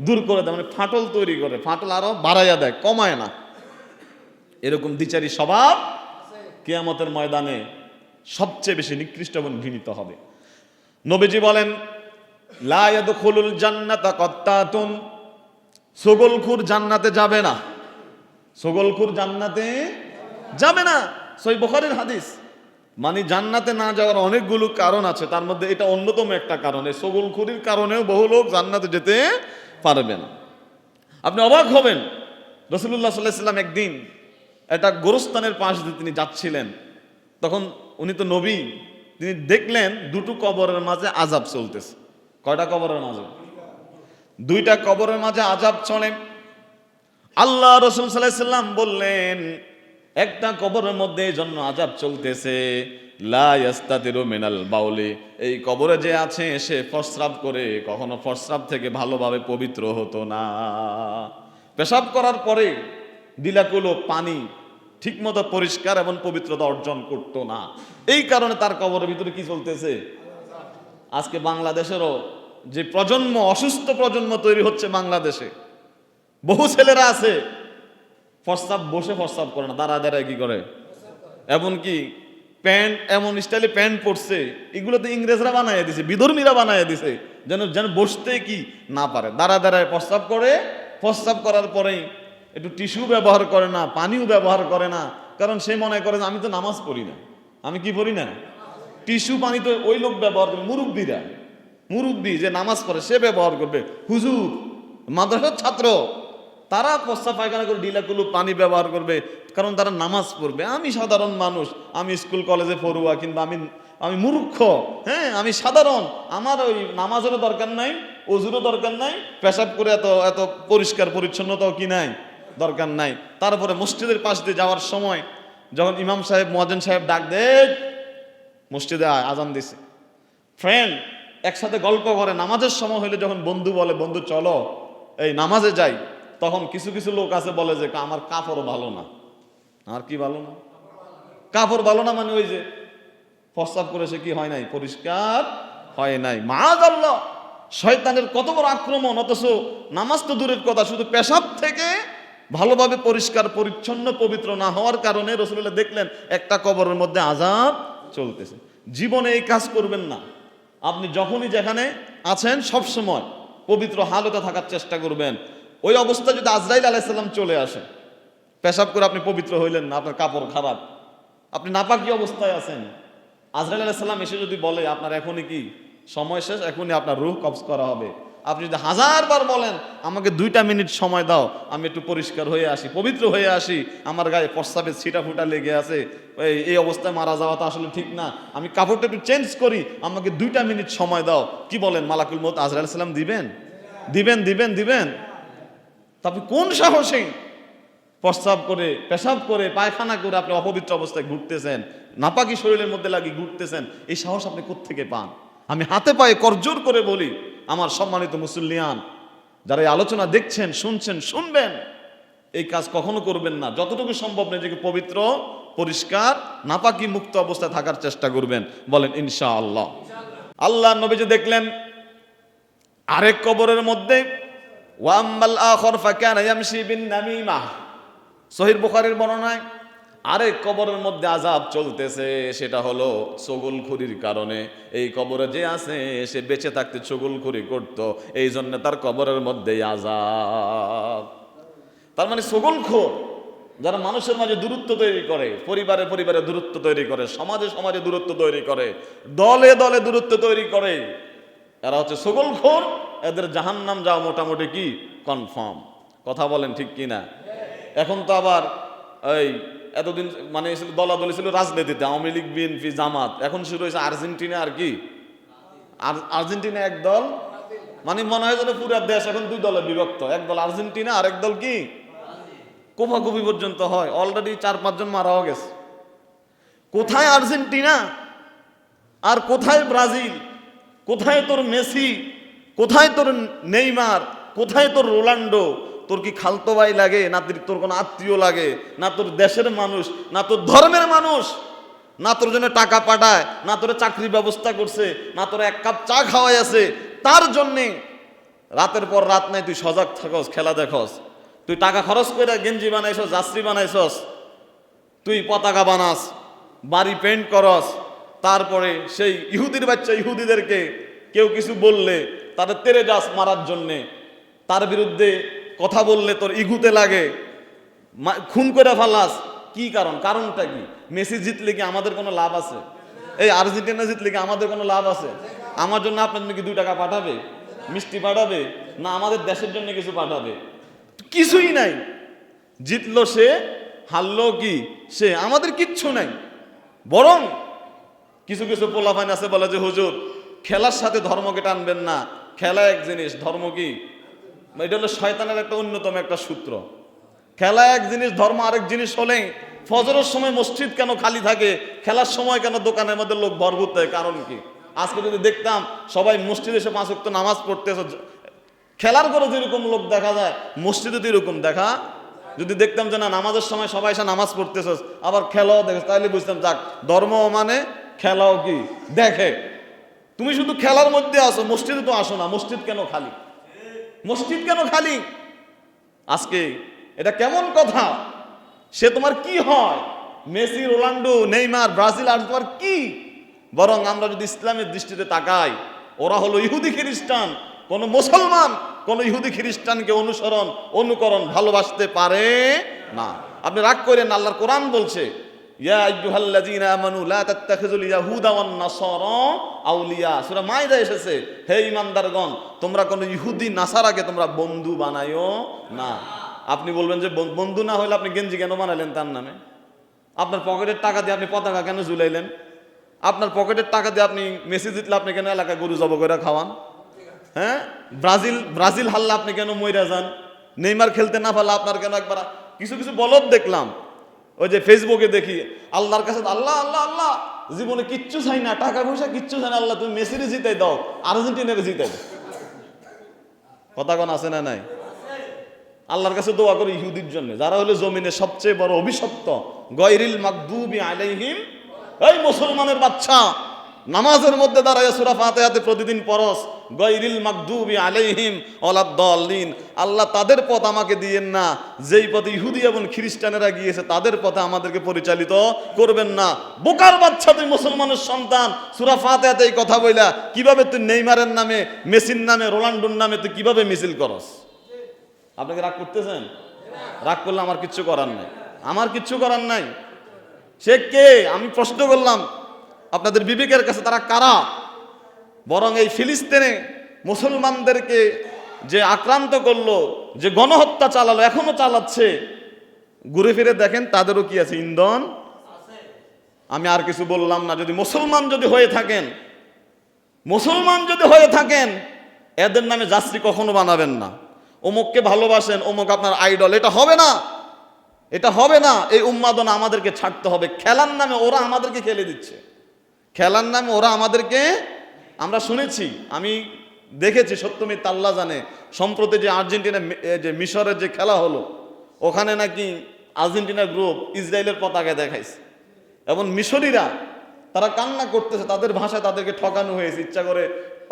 দূর করে দেয়, মানে ফাটল তৈরি করে, ফাটল আরো বাড়াইয়া দেয়, কমায় না। এরকম দ্বিচারী স্বভাব কিয়ামতের ময়দানে সবচেয়ে বেশি নিকৃষ্ট এবং ঘৃণিত হবে। নবীজি বলেন লা ইয়াদখুলুল জান্নাতা কাত্তাতুন, ছগলখোর জান্নাতে যাবে না, ছগলখোর জান্নাতে যাবে না। সহিহ বুখারীর হাদিস। মানে জান্নাতে না যাওয়ার অনেকগুলো কারণ আছে, তার মধ্যে এটা অন্যতম একটা কারণ। এই ছগলখোরির কারণেও বহু লোক জান্নাতে যেতে পারবে না। আপনি অবাক হবেন, রাসূলুল্লাহ সাল্লাল্লাহু আলাইহি ওয়াসাল্লাম একদিন একটা গোরস্থানের পাশ দিয়ে তিনি যাচ্ছিলেন, তখন উনি তো নবী, তিনি দেখলেন দুটো কবরের মাঝে আযাব চলতেছে। কয়টা কবরের মাঝে? দুইটা কবরের মাঝে আযাব চলে। আল্লাহ রাসূল সাল্লাল্লাহু আলাইহি ওয়াসাল্লাম বললেন একটা কবরের মধ্যে এই জন্য আযাব চলতেছে, লা ইয়াস্তাতিরু মিনাল বাউলি, এই কবরে যে আছে সে প্রস্রাব করে কখনো প্রস্রাব থেকে ভালোভাবে পবিত্র হতো না। পেশাব করার পরে দিলাকুলো পানি ঠিকমতো পরিষ্কার এবং পবিত্রতা অর্জন করতো না। এই কারণে তার কবরের ভিতরে কি চলতেছে? আজকে বাংলাদেশেরও যে প্রজন্ম, অসুস্থ প্রজন্ম তৈরি হচ্ছে বাংলাদেশে, বহু ছেলেরা আছে প্রস্রাব বসে প্রস্রাব করে না, দাঁড়ায় দাঁড়ায় কি করে, এমনকি প্যান্ট এমন স্টাইলে প্যান্ট পরছে, এগুলো তো ইংরেজরা বানাইয়া দিছে, বিধর্মীরা বানাইয়া দিছে, যেন যেন বসতে কি না পারে, দাঁড়ায় দাঁড়ায় প্রস্রাব করে। প্রস্রাব করার পরেই একটু টিস্যু ব্যবহার করে না, পানিও ব্যবহার করে না, কারণ সে মনে করে যে আমি তো নামাজ পড়ি না। আমি কি পড়ি না? টিস্যু পানি তো ওই লোক ব্যবহার করবে, মুরব্বীরা, মুরব্বী যে নামাজ পড়ে সে ব্যবহার করবে। হুজুর, মাদ্রাসার ছাত্র, তারা প্রস্রাব পায়খানা করে ডিলাকুলু পানি ব্যবহার করবে, কারণ তারা নামাজ পড়বে। আমি সাধারণ মানুষ, আমি স্কুল কলেজে পড়ুয়া, কিন্তু আমি মূর্খ, হ্যাঁ, আমি সাধারণ, আমার ওই নামাজেরও দরকার নাই, ওযুরও দরকার নাই, পেশাব করে এত এত পরিষ্কার পরিচ্ছন্নতাও কি নাই, দরকার নাই। তারপরে মসজিদের পাশ দিয়ে যাওয়ার সময় যখন ইমাম সাহেব, মুয়াজ্জিন সাহেব ডাক দেয়, মসজিদে আজান দিছে, ফ্রেন্ড একসাথে গল্প করে, নামাজের সময় হলে যখন বন্ধু বলে বন্ধু চলো এই নামাজে যাই, তখন কিছু কিছু লোক আছে বলে যে আমার কাপড় ভালো না। আর কি ভালো না? কাপড় ভালো না মানে ওই যে প্রস্রাব করে সে কি হয় নাই, পরিষ্কার হয় নাই। মাআযাল্লাহ, শয়তানের কত বড় আক্রমণ! অথচ নামাজ তো দূরের কথা, শুধু পেশাব থেকে ভালোভাবে পরিষ্কার পরিচ্ছন্ন পবিত্র না হওয়ার কারণে রাসূলুল্লাহ দেখলেন একটা কবরের মধ্যে আযাব চলতেছে। জীবনে এই কাজ করবেন না। আপনি যখনই যেখানে আছেন সবসময় পবিত্র হালতে থাকার চেষ্টা করবেন। ওই অবস্থা যদি আজরাইল আলাইহিস সালাম চলে আসে, পেশাব করে আপনি পবিত্র হইলেন না, আপনার কাপড় খারাপ, আপনি নাপাকি অবস্থায় আছেন, আজরাইল আলাইহিস সালাম এসে যদি বলে আপনার এখনই কি সময় শেষ, এখনই আপনার রূহ কবজ করা হবে, আপনি যদি 1000 বার বলেন আমাকে 2টা মিনিট সময় দাও, আমি একটু পরিষ্কার হয়ে আসি, পবিত্র হয়ে আসি, আমার গায়ে প্রস্রাবের ছিটা ফুটা লেগে আছে, এই অবস্থায় মারা যাওয়া তো আসলে ঠিক না, আমি কাপড়টা একটু চেঞ্জ করি, আমাকে 2টা মিনিট সময় দাও, কি বলেন? মালাকুল মউত আজরাইল আলাইহিস সালাম দিবেন? দিবেন দিবেন দিবেন? আপনি কোন সাহসে প্রস্রাব করে, পেশাব করে, পায়খানা করে আপনি অপবিত্র অবস্থায় ঘুরতেছেন, নাপাকি শরীরের মধ্যে লাগিয়ে ঘুরতেছেন? এই সাহস আপনি কোত্থেকে পান? আমি হাতে পায়ে করজোর করে বলি, আমার সম্মানিত মুসল্লিয়ান যারা এই আলোচনা দেখছেন, শুনছেন, শুনবেন, এই কাজ কখনো করবেন না। যতটুকু সম্ভব নিজেকে পবিত্র, পরিষ্কার, নাপাকি মুক্ত অবস্থায় থাকার চেষ্টা করবেন। বলেন ইনশাআল্লাহ। আল্লাহ নবীজি দেখলেন আরেক কবরের মধ্যে ওয়াম্মাল আখর ফাকানা ইয়ামশি বিন নামিমাহ, সহিহ বুখারীর বর্ণনায় আরেক কবরের মধ্যে আযাব চলতেছে, সেটা হলো চগলখুরির কারণে। এই কবরে যে আছে সে বেঁচে থাকতে চগলখুরি করত, এই জন্য তার কবরের মধ্যে আযাব। তার মানে চগলখোর যারা মানুষের মাঝে দূরত্ব তৈরি করে, পরিবারে পরিবারে দূরত্ব তৈরি করে, সমাজে সমাজে দূরত্ব তৈরি করে, দলে দলে দূরত্ব তৈরি করে, এরা হচ্ছে ছগলখোর। এদের জাহান্নাম যাওয়া মোটামুটি কি কনফার্ম। কথা বলেন ঠিক কিনা? এখন তো আবার এই এতদিন মানে দলাদলি ছিল রাজনীতিতে, আওয়ামী লীগ, বিএনপি, জামাত। এখন শুরু হয়েছে আর্জেন্টিনা আর কি, আর্জেন্টিনা এক দল, মানে মনে হয় যেন পুরো দেশ এখন দুই দলে বিভক্ত। এক দল আর্জেন্টিনা আর এক দল কি কোফাকুফি পর্যন্ত হয়। অলরেডি 4-5 জন মারাও গেছে। কোথায় আর্জেন্টিনা আর কোথায় ব্রাজিল? কোথায় তোর মেসি? কোথায় তোর নেইমার? কোথায় তোর রোনাল্ডো? তোর কি খালতো ভাই লাগে, না তোর কোনো আত্মীয় লাগে, না তোর দেশের মানুষ, না তোর ধর্মের মানুষ, না তোর জন্য টাকা পাঠায়, না তোর চাকরি ব্যবস্থা করছে, না তোর এক কাপ চা খাওয়াই আছে, তার জন্যে রাতের পর রাত নাই তুই সজাগ থাকস, খেলা দেখস। তুই টাকা খরচ করে গেঞ্জি বানাইছস, যাত্রী বানাইছস, তুই পতাকা বানাস, বাড়ি পেন্ট করস, তারপরে সেই ইহুদির বাচ্চা ইহুদিদেরকে কেউ কিছু বললে তাদের তেরে যাস মারার জন্যে, তার বিরুদ্ধে কথা বললে তোর ইগুতে লাগে, খুন করে ফেলাস। কি কারণ? কারণটা কি? মেসি জিতলে কি আমাদের কোনো লাভ আছে? এই আর্জেন্টিনা জিতলে কি আমাদের কোনো লাভ আছে? আমার জন্য আপনার জন্য কি 2 টাকা পাঠাবে, মিষ্টি পাঠাবে, না আমাদের দেশের জন্য কিছু পাঠাবে? কিছুই নাই। জিতলো সে, হারলো কি সে, আমাদের কিচ্ছু নাই। বরং কিছু কিছু পোলাপাইন আছে বলে যে হুজুর খেলার সাথে ধর্মকে টানবেন না, খেলা এক জিনিস, ধর্ম কি? এটা হলো শয়তানের একটা অন্যতম একটা সূত্র। খেলা এক জিনিস, ধর্ম আরেক জিনিস হলে ফজরের সময় মসজিদ কেন খালি থাকে, খেলার সময় কেন দোকানের মধ্যে লোক ভরপুর থাকে? কারণ কি? আজকে যদি দেখতাম সবাই মসজিদে এসে 5 ওয়াক্ত নামাজ পড়তেছে, খেলার করে যেরকম লোক দেখা যায় মসজিদে তো এরকম দেখা, যদি দেখতাম যে না নামাজের সময় সবাই এসে নামাজ পড়তেছে আবার খেলাও দেখে, তাহলে বুঝতাম যাক ধর্ম মানে খেলাও কি দেখে। তুমি শুধু খেলার মধ্যে আসো, মসজিদে তো আসো না। মসজিদ কেন খালি? মসজিদ কেন খালি? আজকে এটা কেমন কথা? সে তোমার কি হয়? মেসি, রোনাল্ডো, নেইমার, ব্রাজিল আর তোমার কি? বরং আমরা যদি ইসলামের দৃষ্টিতে তাকাই, ওরা হলো ইহুদি খ্রিস্টান। কোন মুসলমান কোন ইহুদি খ্রিস্টানকে অনুকরণ ভালোবাসতে পারে না। আপনি রাগ করেন, আল্লাহর কোরআন বলছে ইয়া আইয়ুহাল্লাযীনা আমানু লা তাত্তাখিযুল ইয়াহুদা ওয়ান নাসারা আউলিয়া। সূরা মাইদা এসেছে, হে ঈমানদারগণ তোমরা কোন ইহুদি নাসারাকে তোমরা বন্ধু বানায়ো না। আপনি বলবেন যে বন্ধু না হলে আপনি গেঞ্জি কেন বানাইলেন তার নামে? আপনার পকেটের টাকা দিয়ে আপনি পতাকা কেন ঝুলাইলেন? আপনার পকেটের টাকা দিয়ে আপনি মেসি জিতলে আপনি কেন এলাকায় গরু জব করে খাওয়ান? হ্যাঁ, ব্রাজিল হারলে আপনি কেন মইরা যান? নেইমার খেলতে না পারলে আপনার কেন একবার? কিছু কিছু বলদ দেখলাম ওই যে ফেসবুকে দেখি, আল্লাহর কাছে আল্লাহ আল্লাহ আল্লাহ, জীবনে কিচ্ছু চাই না, টাকা পয়সা কিচ্ছু চাই না, আল্লাহ তুমি মেসিরে জিতাই দাও, আর্জেন্টিনারে জিতাই দাও। কথা কোন আছে না নাই? আল্লাহর কাছে দোয়া করে ইহুদির জন্য, যারা হলো জমিনের সবচেয়ে বড় অভিশপ্ত। গায়রিল মাগদুবি আলাইহিম, এই মুসলমানের বাচ্চা নামাজের মধ্যে দাঁড়ায় সূরা ফাতিহাতে প্রতিদিন পড়স, গায়রিল মাগদুবি আলাইহিম ওয়ালাদ-দাল্লিন। আল্লাহ তাদের পথ আমাকে দিয়েন না যেই পথে ইহুদি এবং খ্রিস্টানেরা গিয়েছে, তাদের পথে আমাদেরকে পরিচালিত করবেন না। বোকার বাচ্চা তুই, মুসলমানের সন্তান, সূরা ফাতিহাতে এই কথা বইলা কিভাবে তুই নেইমারের নামে, মেসির নামে, রোনাল্ডোর নামে তুই কিভাবে মিছিল করস? আপনাকে রাগ করতেছেন? রাগ করলে আমার কিচ্ছু করার নাই, আমার কিচ্ছু করার নাই। সে কে? আমি প্রশ্ন করলাম আপনাদের বিবেকের কাছে, তারা কারা? বরং এই ফিলিস্তিনে মুসলমানদেরকে যে আক্রান্ত করলো, যে গণহত্যা চালালো, এখনো চালাচ্ছে, ঘুরে ফিরে দেখেন তাদেরও কি আছে? ইন্ধন। আমি আর কিছু বললাম না। যদি মুসলমান যদি হয়ে থাকেন এদের নামে যাত্রী কখনো বানাবেন না। অমুককে ভালোবাসেন, অমুক আপনার আইডল, এটা হবে না, এটা হবে না। এই উন্মাদনা আমাদেরকে ছাড়তে হবে। খেলার নামে ওরা আমাদেরকে খেলে দিচ্ছে, খেলার নামে ওরা আমাদেরকে, আমরা শুনেছি, আমি দেখেছি, সত্যমিথ্যা আল্লাহ জানে। সম্প্রতি যে আর্জেন্টিনা যে মিশরের যে খেলা হলো, ওখানে নাকি আর্জেন্টিনা গ্রুপ ইসরায়েলের পতাকা দেখাইছে এবং মিশরীরা তারা কান্না করতেছে, তাদের ভাষায় তাদেরকে ঠকানো হয়েছে ইচ্ছা করে,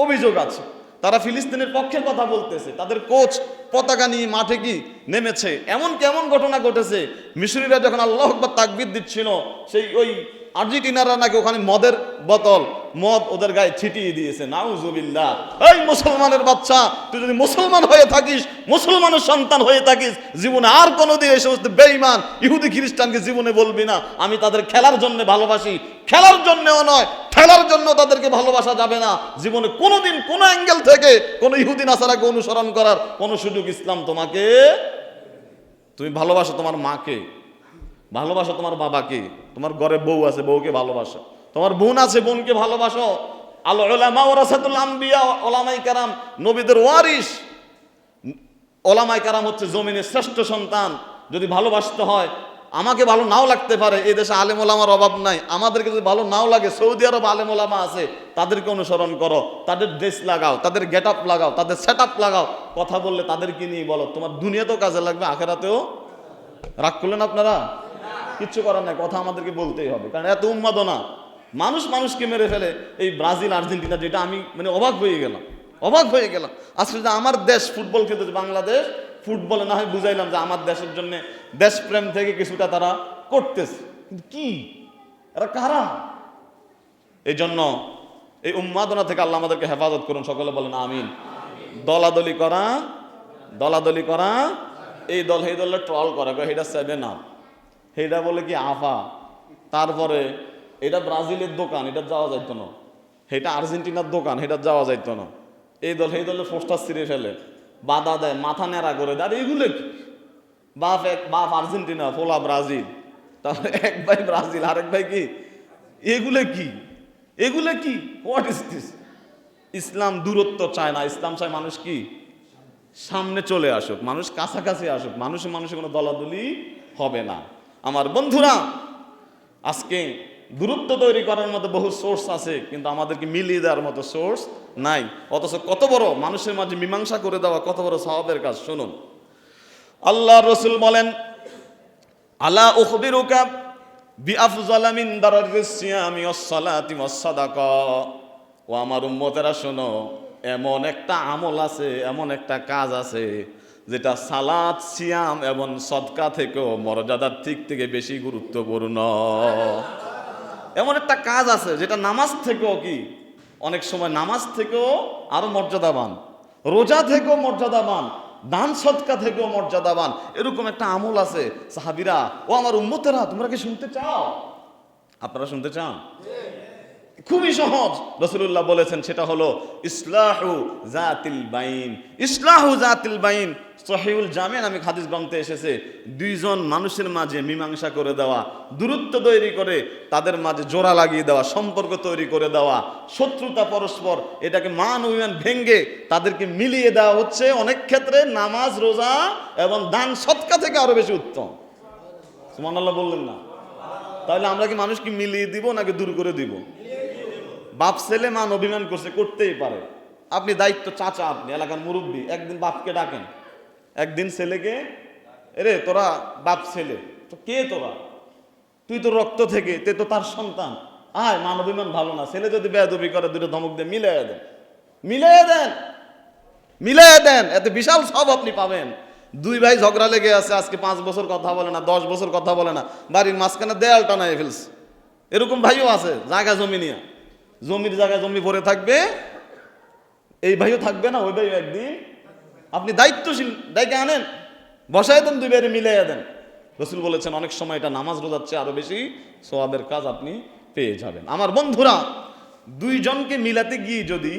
অভিযোগ আছে। তারা ফিলিস্তিনের পক্ষে কথা বলতেছে, তাদের কোচ পতাকা নিয়ে মাঠে কি নেমেছে। এমন ঘটনা ঘটেছে, মিশরীরা যখন আল্লাহু আকবার তাকবীর দিচ্ছিল, সেই ওই আর্জেন্টিনারা নাকি ওখানে মদের বোতল মদ ওদের গায়ে ছিটিয়ে দিয়েছে। নাউজুবিল্লাহ। এই মুসলমানের বাচ্চা, তুই যদি মুসলমান হয়ে থাকিস, মুসলমানের সন্তান হয়ে থাকিস, জীবনে আর কোনোদিন এই সমস্ত বেঈমান ইহুদি খ্রিস্টানকে জীবনে বলবি না আমি তাদের খেলার জন্য ভালোবাসি। খেলার জন্যও নয়, খেলার জন্য তাদেরকে ভালোবাসা যাবে না। জীবনে কোনোদিন কোনো অ্যাঙ্গেল থেকে কোনো ইহুদি নাসারাকে অনুসরণ করার কোনো সুযোগ ইসলাম তোমাকে। তুমি ভালোবাসো তোমার মাকে, ভালোবাসো তোমার বাবাকে, তোমার ঘরে বউ আছে বউকে ভালোবাসো, তোমার বোন আছে বোনকে ভালোবাসো। আল উলামা ওয়ারাসাতুল আম্বিয়া, ওলামাই কেরাম নবীদের ওয়ারিস। ওলামাই কেরাম হচ্ছে জমিনের শ্রেষ্ঠ সন্তান। যদি ভালোবাসতে হয়, আমাকে ভালো নাও লাগতে পারে, এই দেশে আলেম ওলামার অভাব নাই, আমাদেরকে যদি ভালো নাও লাগে, সৌদি আরব আলেম ওলামা আছে, তাদেরকে অনুসরণ করো, তাদের ড্রেস লাগাও, তাদের গেট আপ লাগাও, তাদের সেট আপ লাগাও, কথা বললে তাদেরকে নিয়ে বলো, তোমার দুনিয়াতেও কাজে লাগবে, আখেরাতেও। রাগ করলেন আপনারা? কিচ্ছু করার নাই, কথা আমাদেরকে বলতেই হবে, কারণ এত উন্মাদনা, মানুষ মানুষকে মেরে ফেলে। এই ব্রাজিল আর্জেন্টিনা, যেটা আমি মানে অবাক হয়ে গেলাম। আজকে যদি আমার দেশ ফুটবল খেলতেছে, বাংলাদেশ ফুটবলে না হয় বুঝাইলাম যে আমার দেশের জন্য দেশপ্রেম থেকে কিছুটা তারা করতেছে, কিন্তু কি এরা কারা? এই জন্য এই উন্মাদনা থেকে আল্লাহ আমাদেরকে হেফাজত করুন, সকলে বলেন আমিন। দলাদলি করা, এই দল এই দলের ট্রল করা, এটা সেভেন আপ, সেইটা বলে কি আফা, তারপরে এটা ব্রাজিলের দোকান, এটা যাওয়া যাইতো না, সেটা আর্জেন্টিনার দোকান, সেটা যাওয়া যাইতো না। এই দল সেই দলের পোস্টার ছিঁড়ে ফেলে, বাধা দেয়, মাথা নেড়া করে দেয়। এগুলো কি? বাপ আর্জেন্টিনা, ফোলা ব্রাজিল, তারপরে এক ভাই ব্রাজিল, আরেক ভাই কি? এগুলো কি? What is this? ইসলাম দূরত্ব চায় না, ইসলাম চায় মানুষ কি সামনে চলে আসুক, মানুষ কাছাকাছি আসুক, মানুষে কোনো দলাদলি হবে না। আমার বন্ধুরা, আজকে দূরত্ব তৈরি করার মতো বহু সোর্স আছে, কিন্তু আমাদেরকে মিলিয়ে দেওয়ার মতো সোর্স নাই। অথচ কত বড় মানুষের মাঝে মীমাংসা করে দেওয়া কত বড় সওয়াবের কাজ। শুনুন, আল্লাহ রসুল বলেন, আলা উখবিরুকা বিআফযালা মিন দারারিস সিয়ামি ওয়াস সালাতি ওয়াস সাদাকা। ও আমার উম্মতেরা শোনো, এমন একটা আমল আছে, এমন একটা কাজ আছে, যেটা সালাত, সিয়াম এবং সদকা থেকেও মর্যাদার দিক থেকে বেশি গুরুত্বপূর্ণ। এমন একটা কাজ আছে যেটা নামাজ থেকেও কি অনেক সময় নামাজ থেকেও আরো মর্যাদাবান, রোজা থেকেও মর্যাদাবান, দান সদকা থেকেও মর্যাদাবান। এরকম একটা আমল আছে। সাহাবীরা, ও আমার উম্মতেরা, তোমরা কি শুনতে চাও? আপনারা শুনতে চান? খুবই সহজ। রাসূলুল্লাহ বলেছেন, সেটা হলো ইসলাহু জাতিল বাইন। ইসলাহু জাতিল বাইন, সহিহুল জামে নামে হাদিস গ্রন্থে এসেছে, দুইজন মানুষের মাঝে মীমাংসা করে দেওয়া, দূরত্ব তৈরি করে তাদের মাঝে জোড়া লাগিয়ে দেওয়া, সম্পর্ক তৈরি করে দেওয়া, শত্রুতা পরস্পর এটাকে মান অভিমান ভেঙ্গে তাদেরকে মিলিয়ে দেওয়া হচ্ছে অনেক ক্ষেত্রে নামাজ, রোজা এবং দান সদকা থেকে আরো বেশি উত্তম। সুবহানাল্লাহ বললেন না? তাহলে আমরা কি মানুষকে মিলিয়ে দিব নাকি দূর করে দিব? বাপ ছেলে মান অভিমান করছে, করতেই পারে, আপনি দায়িত্ব, চাচা আপনি এলাকার মুরব্বী, একদিন বাপকে ডাকেন, একদিন ছেলেকে, এরে তোরা বাপ ছেলে তো কে, তোরা তুই তো রক্ত থেকে, তে তো তার সন্তান, আয়, মান অভিমান ভালো না। ছেলে যদি বেয়াদবি করে, দুটো ধমক দিয়ে মিলিয়ে দেন, এতে বিশাল সব আপনি পাবেন। দুই ভাই ঝগড়া লেগে আছে, আজকে 5 বছর কথা বলে না, 10 বছর কথা বলে না, বাড়ির মাঝখানে দেয়াল টানায় ফেলছে। এরকম ভাইও আছে, জায়গা জমি নিয়ে, জমির জায়গায় জমি ভরে থাকবে, এই ভাইও থাকবে না, ওই ভাইও একদিন। আপনি দায়িত্বশীল, ডেকে আনেন, বসায় দেন, দুই ভাইয়ের মিলিয়ে দেন। রাসূল বলেছেন, অনেক সময় এটা নামাজ রোজার চেয়ে আরো বেশি সওয়াবের কাজ আপনি পেয়ে যাবেন। আমার বন্ধুরা, দুইজনকে মিলাতে গিয়ে যদি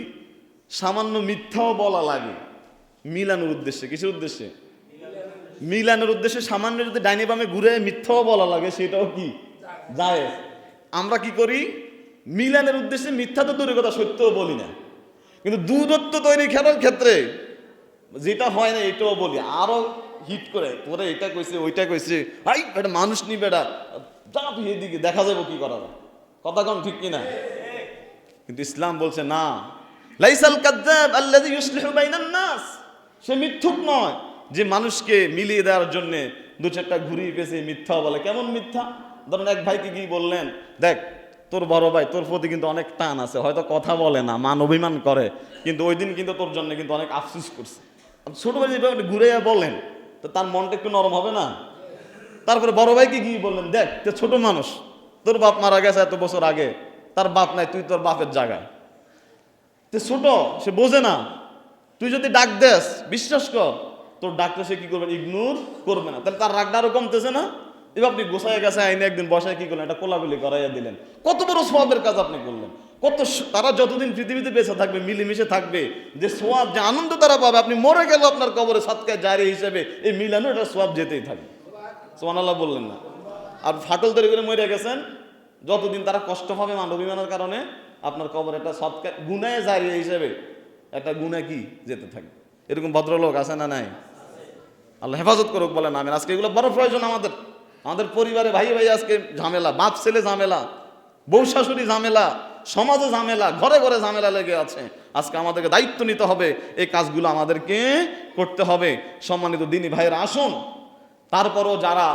সামান্য মিথ্যাও বলা লাগে মিলানোর উদ্দেশ্যে, কিসের উদ্দেশ্যে? মিলানোর উদ্দেশ্যে সামান্য যদি ডাইনে বামে ঘুরে মিথ্যাও বলা লাগে, সেটাও কি জায়েজ। আমরা কি করি? মিলানের উদ্দেশ্যে মিথ্যা তো দূরের কথা, সত্যও বলি না, কিন্তু দূরত্ব তৈরি করার ক্ষেত্রে যেটা হয় না এটাও বলি, আরো হিট করে, তোরা এটা কইছে, ওইটা কইছে, ভাই এটা মানুষ নি বেটা, যা তুই এদিকে, দেখা যাবো কি করা যায়, কথা কম ঠিক কিনা? কিন্তু ইসলাম বলছে না, লাইসাল কাযযাব আল্লাযী ইউসলিহু বাইনান নাস। সে মিথ্যুক নয় যে মানুষকে মিলিয়ে দেওয়ার জন্য দু চারটা ঘুরিয়ে পেয়েছে মিথ্যা বলে। কেমন মিথ্যা? ধরুন এক ভাইকে কি বললেন, দেখ তোর বড় ভাই তোর প্রতি কিন্তু অনেক টান আছে, হয়তো কথা বলে না, মান অভিমান করে, কিন্তু ওই দিন কিন্তু তোর জন্য কিন্তু অনেক আফসোস করছে। ছোট ভাই যেভাবে ঘুরে বলেন, তো তার মনটা একটু নরম হবে না? তারপরে বড় ভাইকে কি বললেন, দেখ তুই ছোট মানুষ, তোর বাপ মারা গেছে এত বছর আগে, তার বাপ নাই, তুই তোর বাপের জায়গায়। তুই ছোট, সে বোঝে না। তুই যদি ডাক দেস, বিশ্বাস কর তোর ডাকতে সে কি করবে, ইগনোর করবে না। তাহলে তার রাগটা আরো কমতেছে না? এবার আপনি গোসায় গেছে আইনে একদিন বসায় কি করলেন, একটা কোলাগুলি করাইয়া দিলেন, কত বড় সোয়াবের কাজ আপনি করলেন। তারা যতদিন পৃথিবীতে বেঁচে থাকবে, মিলেমিশে থাকবে, যে সোয়াব, যে আনন্দ তারা পাবে, আপনি মরে গেল আপনার কবরে সাদকায় জারি হিসেবে এই মিলানো, এটা সোয়াব যেতেই থাকবে। সুবহানাল্লাহ বললেন না? আর ফাটল তৈরি করে মরে গেছেন, যতদিন তারা কষ্ট পাবে মানবিমানের কারণে, আপনার কবরে একটা সৎকার গুনায় জারি হিসেবে একটা গুনাহ কি যেতে থাকবে। এরকম ভদ্রলোক আছে না নাই? আল্লাহ হেফাজত করুক, বলেন আমিন। আজকে এগুলো বড় প্রয়োজন আমাদের পরিবারে, ভাই ভাই আজকে ঝামেলা, বাপ ছেলে ঝামেলা, বউ শাশুড়ি ঝামেলা, সমাজে ঝামেলা, ঘরে ঘরে ঝামেলা লেগে আছে। আজকে আমাদেরকে দায়িত্ব নিতে হবে, এই কাজগুলো আমাদেরকে করতে হবে। সম্মানিত দিনী ভাইয়েরা, আসুন, তারপরও যারা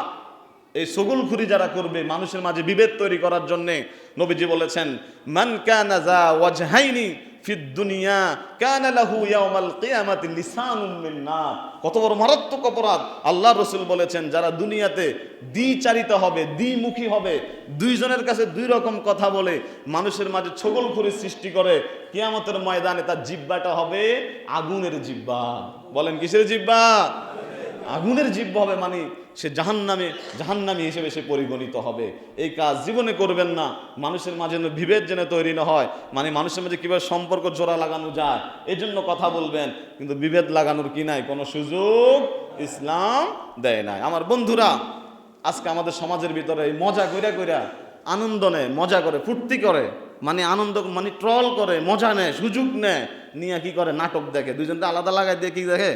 এই সগুলখুরি যারা করবে, মানুষের মাঝে বিভেদ তৈরি করার জন্য, নবীজি বলেছেন, মান কানা যা ওয়াজহাইনি ফিদ দুনিয়া কানা লাহু ইয়াউমাল কিয়ামাতি লিসানুম মিন নার। কত বড় মারাত্মক অপরাধ! আল্লাহ রাসূল বলেছেন, যারা দুনিয়াতে দ্বিচারিতা হবে, দ্বিমুখী হবে, দুইজনের কাছে দুই রকম কথা বলে মানুষের মাঝে ছগলখুরি সৃষ্টি করে, কিয়ামতের ময়দানে তার জিহ্বাটা হবে আগুনের জিহ্বা। বলেন কিসের জিহ্বা? আগুনের জিহ্বা হবে, মানে সে জাহান্নামী হিসেবে সে পরিগণিত হবে। এই কাজ জীবনে করবেন না। মানুষের মাঝে বিভেদ যেন তৈরি না হয়, মানে মানুষের মাঝে কিভাবে সম্পর্ক জোড়া লাগানো যায় এই জন্য কথা বলবেন, কিন্তু বিভেদ লাগানোর কি নাই, কোনো সুযোগ ইসলাম দেয় নাই। আমার বন্ধুরা, আজকে আমাদের সমাজের ভিতরে এই মজা কইরা আনন্দ নেয়, মজা করে, ফুর্তি করে, মানে আনন্দ, মানে ট্রল করে, মজা নেয়, সুযোগ নেয়, নিয়ে কি করে, নাটক দেখে, দুইজনটা আলাদা লাগাই দিয়ে কি দেখে,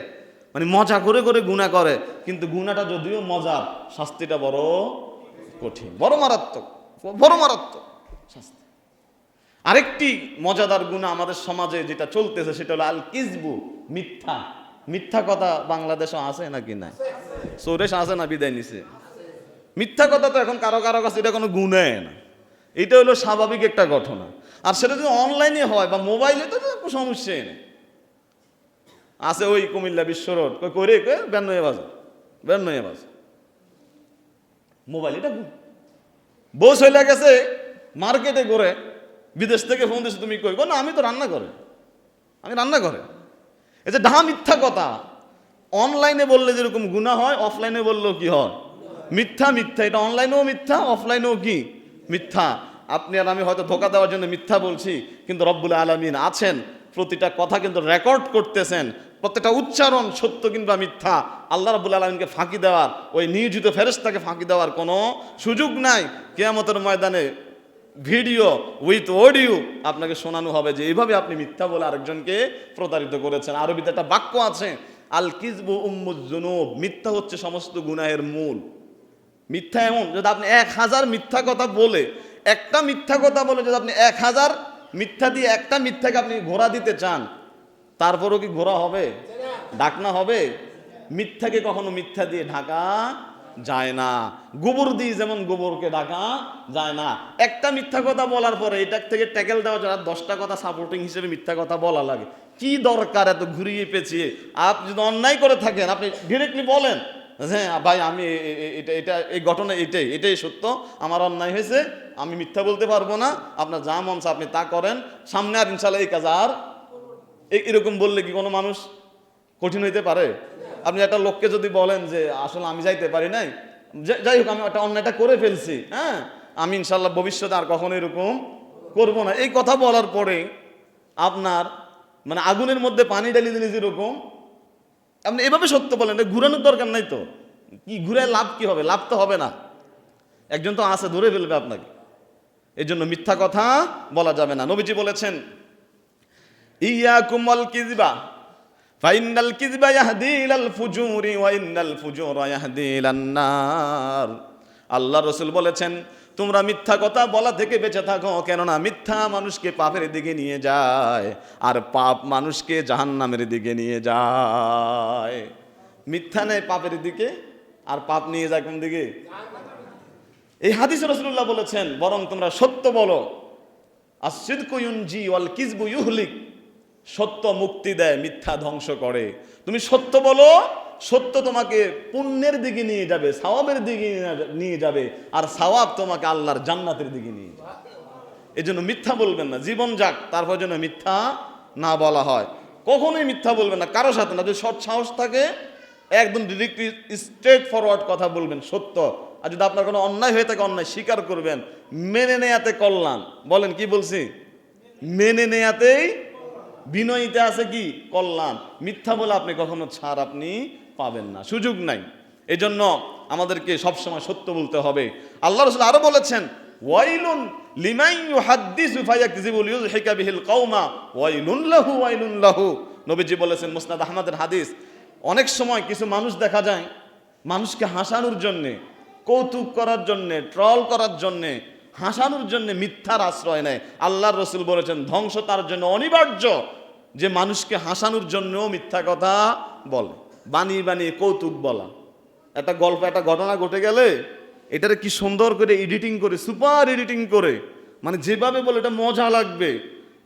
মানে মজা করে গুনাহ করে। কিন্তু গুনাহটা যদিও মজার, শাস্তিটা বড় কঠিন, বড় মারাত্মক শাস্তি। আরেকটি মজাদার গুনাহ আমাদের সমাজে যেটা চলতেছে, সেটা হলো আল কিজবু, মিথ্যা কথা। বাংলাদেশে আছে নাকি নাই? সৌরেশ আছে না, বিদায় নিছে। মিথ্যা কথা তো এখন কারো কাছে এটা কোনো গুনাহ না, এটা হলো স্বাভাবিক একটা ঘটনা। আর সেটা যদি অনলাইনে হয় বা মোবাইলে, তো কোনো সমস্যাই নেই। আছে ওই কুমিল্লা বিশ্ব রোড করে বেন্নয়ে বাজ মোবাইল, এটা বউ চলে গেছে মার্কেটে করে, বিদেশ থেকে ফোন দিচ্ছে, তুমি কই? না, আমি তো রান্না করে। এই যে ঢা মিথ্যা কথা, অনলাইনে বললে যেরকম গুনাহ হয়, অফলাইনে বললেও কি হয়, মিথ্যা। এটা অনলাইনেও মিথ্যা, অফলাইনেও কি মিথ্যা। আপনি আর আমি হয়তো ধোঁকা দেওয়ার জন্য মিথ্যা বলছি, কিন্তু রব্বুল আলামিন আছেন, প্রতিটা কথা কিন্তু রেকর্ড করতেছেন, প্রত্যেকটা উচ্চারণ সত্য কিংবা মিথ্যা। আল্লাহ রাব্বুল আলামিনকে ফাঁকি দেওয়ার, ওই নিয়োজিত ফেরেশতাকে ফাঁকি দেওয়ার কোনো সুযোগ নাই। কিয়ামতের ময়দানে ভিডিও উইথ অডিও আপনাকে শোনানো হবে যে এইভাবে আপনি মিথ্যা বলে আরেকজনকে প্রতারিত করেছেন। আরবিতে একটা বাক্য আছে, আল কিযবু উম্মুজ যুনুব, মিথ্যা হচ্ছে সমস্ত গুনাহের মূল। মিথ্যা এমন, যদি আপনি 1000 মিথ্যা কথা বলে, একটা মিথ্যা কথা বলে যদি আপনি 1000 মিথ্যা দিয়ে একটা মিথ্যাকে আপনি ঘোরা দিতে চান, তারপরও কি ঘোরা হবে? ঢাকনা হবে? মিথ্যাকে কখনো মিথ্যা দিয়ে ঢাকা যায় না। গোবর দিয়ে যেমন গোবরকে ঢাকা যায় না। একটা মিথ্যা কথা বলার পরে এটার থেকে ট্যাকেল দেওয়া যায়, 10টা কথা সাপোর্টিং হিসেবে মিথ্যা কথা বলা লাগে। কি দরকার এত ঘুরিয়ে পেঁচিয়ে? আপনি যদি অন্যায় করে থাকেন, আপনি ডিরেক্টলি বলেন, হ্যাঁ ভাই, আমি এটা এই ঘটনা এটাই সত্য, আমার অন্যায় হয়েছে, আমি মিথ্যা বলতে পারবো না, আপনার যা মন চায় আপনি তা করেন, সামনে আর ইনশাল্লাহ এই কাজ আর। এরকম বললে কি কোনো মানুষ কঠিন হইতে পারে? আপনি একটা লোককে যদি বলেন যে আসলে আমি যাইতে পারি নাই, যাই হোক, আমি একটা অন্যায়টা করে ফেলছি, হ্যাঁ, আমি ইনশাল্লাহ ভবিষ্যতে আর কখনো এরকম করব না, এই কথা বলার পরে আপনার মানে আগুনের মধ্যে পানি ঢালি দিলে যেরকম, আপনি এভাবে সত্য বলেন, ঘুরানোর দরকার নাই তো। কি ঘুরে লাভ কি হবে? লাভ তো হবে না। একজন তো আছে, ধরে ফেলবে আপনাকে। এই জন্য মিথ্যা কথা বলা যাবে না। নবীজি বলেছেন, ইয়াকুম ওয়াল কিযবা ফাইনাল কিযবা ইয়াহদি ইলাল ফুজুরি ওয়া ইন্নাল ফুজুরা ইয়াহদি ইলান নার। আল্লাহ রাসূল বলেছেন, তোমরা মিথ্যা কথা বলা থেকে বেঁচে থাকো, কেননা মিথ্যা মানুষকে পাপের দিকে নিয়ে যায়, আর পাপ মানুষকে জাহান্নামের দিকে নিয়ে যায়। মিথ্যা নেয় পাপের দিকে, আর পাপ নিয়ে যায় কোন দিকে? এই হাদিসে রাসূলুল্লাহ বলেছেন, বরং তোমরা সত্য বলো। আস-সিদকু ইউনজি ওয়াল কিযবু ইউহলিক, সত্য মুক্তি দেয়, মিথ্যা ধ্বংস করে। তুমি সত্য বলো, সত্য তোমাকে পুণ্যের দিকে নিয়ে যাবে, সওয়াবের দিকে নিয়ে যাবে, আর সওয়াব তোমাকে আল্লাহর জান্নাতের দিকে নিয়ে যাবে। এই জন্য মিথ্যা বলবেন না, জীবন যাক তারপর যেন মিথ্যা না বলা হয়। কখনোই মিথ্যা বলবেন না কারো সাথে না, যদি সৎ সাহস থাকে একদম ডিরেক্টলি স্ট্রেট ফরওয়ার্ড কথা বলবেন, সত্য। আর যদি আপনার কোনো অন্যায় হয়ে থাকে অন্যায় স্বীকার করবেন, মেনে নেয়াতে কল্যাণ। বলেন কি বলছি? মেনে নেয়াতেই বিনয়ীতে আছে কি কল্যাণ। মিথ্যা বলে আপনি কখনো ছাড় আপনি পাবেন না, সুযোগ নাই। এই জন্য আমাদেরকে সবসময় সত্য বলতে হবে। আল্লাহ রাসূল আরো বলেছেন, ওয়াইলুন লিমান ইউহাদ্দিসু ফায়াকযিবু লিইয়ুযহিকা বিহিল কওমা ওয়াইলুন লাহু ওয়াইলুন লাহু। নবীজি বলেছেন, মুসনাদ আহমদের হাদিস, অনেক সময় কিছু মানুষ দেখা যায় মানুষকে হাসানোর জন্যে, কৌতুক করার জন্যে, ট্রল করার জন্যে, হাসানোর জন্য মিথ্যার আশ্রয় নেয়। আল্লাহর রাসূল বলেছেন, ধ্বংস তার জন্য অনিবার্য যে মানুষকে হাসানোর জন্যও মিথ্যা কথা বলে, বানিয়ে বানিয়ে কৌতুক বলা। একটা গল্প, একটা ঘটনা ঘটে গেলে এটারে কি সুন্দর করে এডিটিং করে, সুপার এডিটিং করে, মানে যেভাবে বলে এটা মজা লাগবে,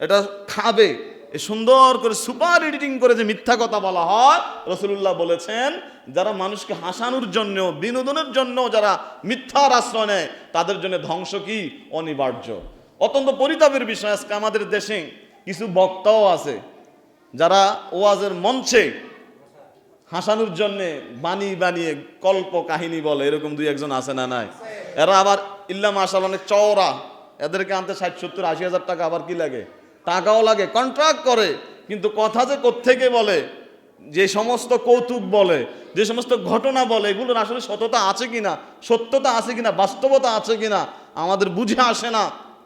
এটা খাবে, এ সুন্দর করে সুপার এডিটিং করে যে মিথ্যা কথা বলা হয়। রাসূলুল্লাহ বলেছেন, যারা মানুষকে হাসানোর জন্য, বিনোদনের জন্য যারা মিথ্যার আশ্রয় নেয় তাদের জন্য ধ্বংস কি অনিবার্য। অত্যন্ত পরিতাপের বিষয়, আজকে আমাদের দেশে কিছু বক্তাও আছে যারা ওয়াজের মঞ্চে হাসানোর জন্যে বানিয়ে বানিয়ে কল্প কাহিনী বলে। এরকম দুই একজন আছে না নাই? এরা আবার ইল্লা মাশাআল্লাহ অনেক চওড়া, এদেরকে আনতে 60-70-80 হাজার টাকা আবার কি লাগে, টাকাও লাগে, কন্ট্রাক্ট করে। কিন্তু কথা যে কোত্থেকে বলে, যে সমস্ত কৌতুক বলে, যে সমস্ত ঘটনা বলে, এগুলোর আসলে সততা আছে কিনা, সত্যতা আছে কিনা, বাস্তবতা আছে কিনা আমাদের বুঝে আসে না।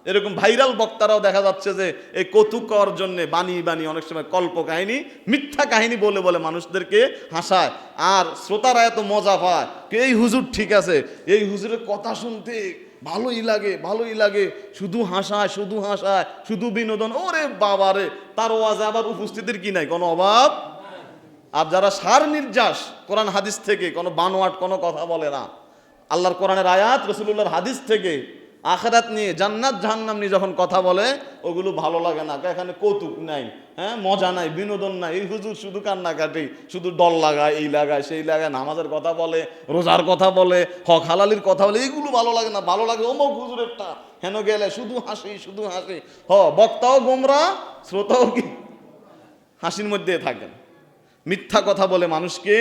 এরকম ভাইরাল বক্তারাও দেখা যাচ্ছে যে এই কৌতুক করার জন্য বানিয়ে বানিয়ে অনেক সময় কল্প কাহিনী, মিথ্যা কাহিনী বলে বলে মানুষদেরকে হাসায়, আর শ্রোতারা এত মজা পায়। এই হুজুর ঠিক আছে, এই হুজুরের কথা শুনতে ভালোই লাগে, ভালোই লাগে, শুধু হাসায়, শুধু হাসায়, শুধু বিনোদন। ওরে বাবারে, তার ওয়াজে আবার উপস্থিতির কি নাই, কোনো অভাব। আর যারা সার নির্যাস কোরআন হাদিস থেকে, কোনো বানোয়াট কোনো কথা বলে না, আল্লাহর কোরআনের আয়াত, রাসূলুল্লাহর হাদিস থেকে আখিরাত নিয়ে, জান্নাত জাহান্নাম নিয়ে যখন কথা বলে, ওগুলো ভালো লাগে না। এখানে কৌতুক নাই, হ্যাঁ, মজা নাই, বিনোদন নাই। এই হুজুর শুধু কান্নাকাটি, শুধু ডল লাগায়, এই লাগায়, সেই লাগায়, নামাজের কথা বলে, রোজার কথা বলে, হক হালালির কথা বলে, এইগুলো ভালো লাগে না। ভালো লাগে অমুক হুজুরেরটা, হেন গেলে শুধু হাসি, শুধু হাসি। বক্তাও গোমরা, শ্রোতাও কি হাসির মধ্যে থাকেন। মিথ্যা কথা বলে মানুষকে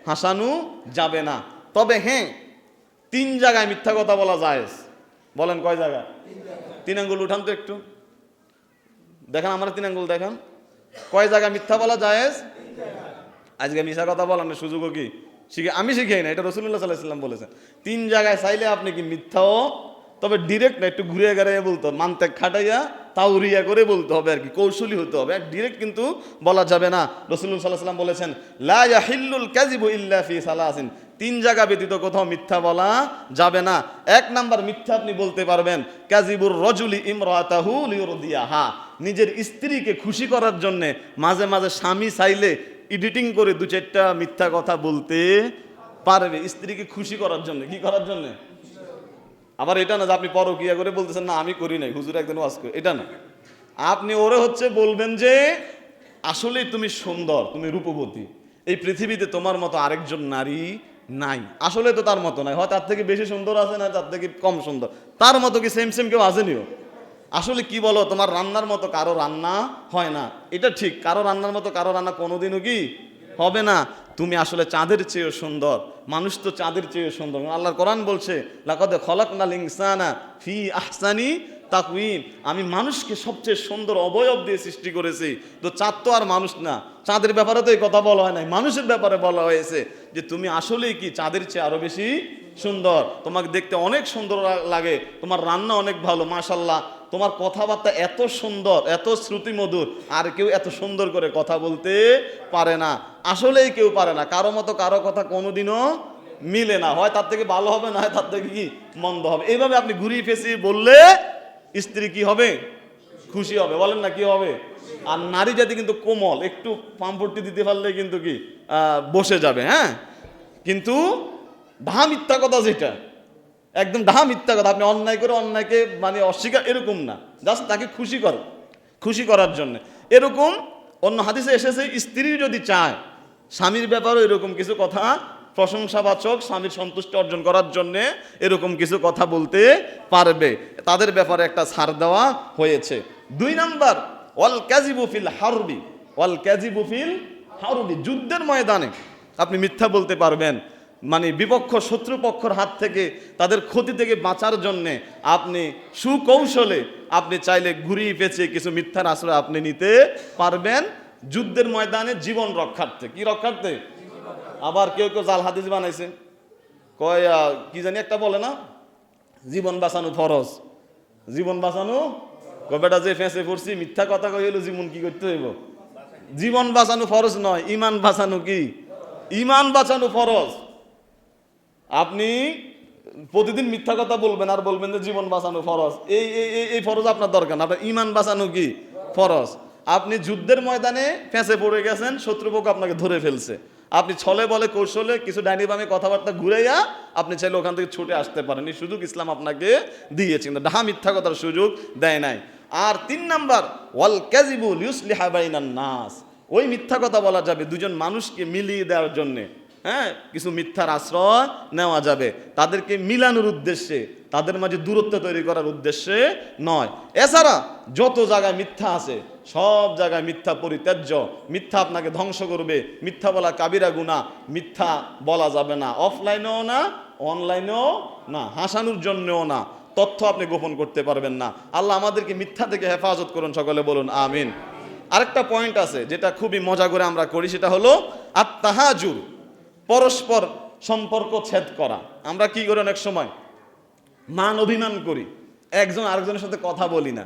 হাসানো যাবে না। তবে হ্যাঁ, 3 জায়গায় মিথ্যা কথা বলা জায়েজ। বলেন কয় জায়গা? 3 আঙ্গুল উঠান তো একটু, দেখান আমার 3 আঙ্গুল দেখান। কয় জায়গায় মিথ্যা বলা জায়েজ? আজকে মিথ্যা কথা বলার সুযোগও কি আমি শিখাই না, এটা রাসূলুল্লাহ সাল্লাল্লাহু আলাইহি ওয়াসাল্লাম বলেছেন। 3 জায়গায় চাইলে আপনি কি মিথ্যাও, তবে ডিরেক্ট না, একটু ঘুরিয়ে গাড়িয়ে বলতে হবে, মানতেক খাটাইয়া তাওরিয়া করে বলতে হবে আর কি, কৌশলী হতে হবে। ডিরেক্ট কিন্তু বলা যাবে না। রাসূলুল্লাহ সাল্লাল্লাহু আলাইহি ওয়াসাল্লাম বলেছেন, লা ইয়াহিল্লুল কাযিবু ইল্লা ফি সালাসিন, 3 জায়গা ব্যতীত কোথাও মিথ্যা বলা যাবে না। 1 নাম্বার মিথ্যা আপনি বলতে পারবেন, কাযিবুর রাজুলি ইমরাতাহু লিয়ুরদিয়াহা, নিজের স্ত্রীকে খুশি করার জন্য মাঝে মাঝে স্বামী চাইলে এডিটিং করে 2-4টা মিথ্যা কথা বলতে পারবে, স্ত্রীকে খুশি করার জন্য। কি করার জন্য? আবার এটা না যে আপনি পরকিয়া করে বলতেছেন না আমি করি নাই, হুজুর একদিন ওয়াজ করে, এটা না। আপনি ওরে হচ্ছে বলবেন যে আসলে তুমি সুন্দর, তুমি রূপবতী, এই পৃথিবীতে তোমার মতো আরেকজন নারী নাই। আসলে তো তার মতো নাই, হয় তার থেকে বেশি সুন্দর আছে, না তার থেকে কম সুন্দর, তার মতো কি সেম সেম কেউ আসেনিও। আসলে কি বলো, তোমার রান্নার মতো কারো রান্না হয় না, এটা ঠিক। কারো রান্নার মতো কারো রান্না কোনোদিনও কি হবে না। তুমি আসলে চাঁদের চেয়েও সুন্দর, মানুষ তো চাঁদের চেয়েও সুন্দর। আল্লাহর কোরআন বলছে, লাকাদ খলাকনাল ইনসানা ফি আহসানি তাকওয়িম, আমি মানুষকে সবচেয়ে সুন্দর অবয়ব দিয়ে সৃষ্টি করেছি। তো চাঁদ তো আর মানুষ না, চাঁদের ব্যাপারে তো এই কথা বলা হয় নাই, মানুষের ব্যাপারে বলা হয়েছে যে তুমি আসলেই কি চাঁদের চেয়ে আরো বেশি সুন্দর, তোমাকে দেখতে অনেক সুন্দর লাগে, তোমার রান্না অনেক ভালো, মাশাআল্লাহ, তোমার কথাবার্তা এত সুন্দর, এত শ্রুতিমধুর, আর কেউ এত সুন্দর করে কথা বলতে পারে না। আসলেই কেউ পারে না, কারো মতো কারো কথা কোনোদিনও মিলে না, হয় তার থেকে ভালো হবে, না হয় তার থেকে কি মন্দ হবে। এইভাবে আপনি ঘুরিয়ে ফেঁচিয়ে বললে স্ত্রী কি হবে? খুশি হবে। বলেন না কি হবে? আর নারী জাতি কিন্তু কোমল, একটু পাম্পটি দিতে পারলে কিন্তু কি বসে যাবে। হ্যাঁ, কিন্তু ঢা মিথ্যা কথা, যেটা একদম ঢা মিথ্যা কথা, আপনি অন্যায় করে অন্যায়কে মানে অস্বীকার, এরকম না, জাস্ট তাকে খুশি করো, খুশি করার জন্য। এরকম অন্য হাদিসে এসেছে, স্ত্রী যদি চায় স্বামীর ব্যাপারে এরকম কিছু কথা প্রশংসাবাচক, স্বামীর সন্তুষ্টি অর্জন করার জন্যে এরকম কিছু কথা বলতে পারবে, তাদের ব্যাপারে একটা ছাড় দেওয়া হয়েছে। 2 নাম্বার, ওয়াল কাযিবু ফিল হারবি, ওয়াল কাযিবু ফিল হারবি, যুদ্ধের ময়দানে আপনি মিথ্যা বলতে পারবেন। মানে বিপক্ষ শত্রুপক্ষের হাত থেকে, তাদের ক্ষতি থেকে বাঁচার জন্যে আপনি সুকৌশলে আপনি চাইলে ঘুরিয়ে পেঁচিয়ে কিছু মিথ্যার আশ্রয় আপনি নিতে পারবেন যুদ্ধের ময়দানে জীবন রক্ষার্থে। কি রক্ষার্থে? আবার কেউ কেউ জাল হাদিস বানাইছে, কয় কি জানি একটা বলে না, জীবন বাঁচানো ফরজ, জীবন বাঁচানো, বেটা যে ফেঁসে পড়ছি মিথ্যা কথা কই হলো জীবন কি করতে হইব? জীবন বাঁচানো ফরজ নয়, ইমান বাঁচানো কি? ইমান বাঁচানো ফরজ। আপনি প্রতিদিন মিথ্যা কথা বলবেন আর বলবেন যে জীবন বাঁচানো ফরজ, এই ফরজ আপনার দরকার না, আপনার ইমান বাঁচানো কি ফরজ। আপনি যুদ্ধের ময়দানে ফেঁসে পড়ে গেছেন, শত্রুপক্ষ আপনাকে ধরে ফেলছে, আপনি ছলে বলে কৌশলে কিছু ডাইনি বামে কথাবার্তা ঘুরাইয়া আপনি চাইলে ওখান থেকে ছুটে আসতে পারেন, এই সুযোগ ইসলাম আপনাকে দিয়েছে, কিন্তু ডাহা মিথ্যা কথার সুযোগ দেয় নাই। আর 3 নাম্বার, ওয়াল কাযিবু লিয়ুসলিহা বাইনান নাস, ওই মিথ্যা কথা বলা যাবে দুজন মানুষকে মিলিয়ে দেওয়ার জন্যে, হ্যাঁ, কিছু মিথ্যার আশ্রয় নেওয়া যাবে, তাদেরকে মিলানোর উদ্দেশ্যে, তাদের মাঝে দূরত্ব তৈরি করার উদ্দেশ্যে নয়। এছাড়া যত জায়গায় মিথ্যা আছে সব জায়গায় মিথ্যা পরিত্যাজ্য, মিথ্যা আপনাকে ধ্বংস করবে, মিথ্যা বলা কাবিরা গুনাহ, মিথ্যা বলা যাবে না, অফলাইনেও না অনলাইনেও না, হাসানোর জন্যও না, তথ্য আপনি গোপন করতে পারবেন না। আল্লাহ আমাদেরকে মিথ্যা থেকে হেফাজত করুন, সকলে বলুন আমিন। আরেকটা পয়েন্ট আছে যেটা খুবই মজা করে আমরা করি, সেটা হলো আত-তাহাজুর, পরস্পর সম্পর্ক ছেদ করা। আমরা কি করি, অনেক সময় মান অভিমান করি, একজন আরেকজনের সাথে কথা বলি না।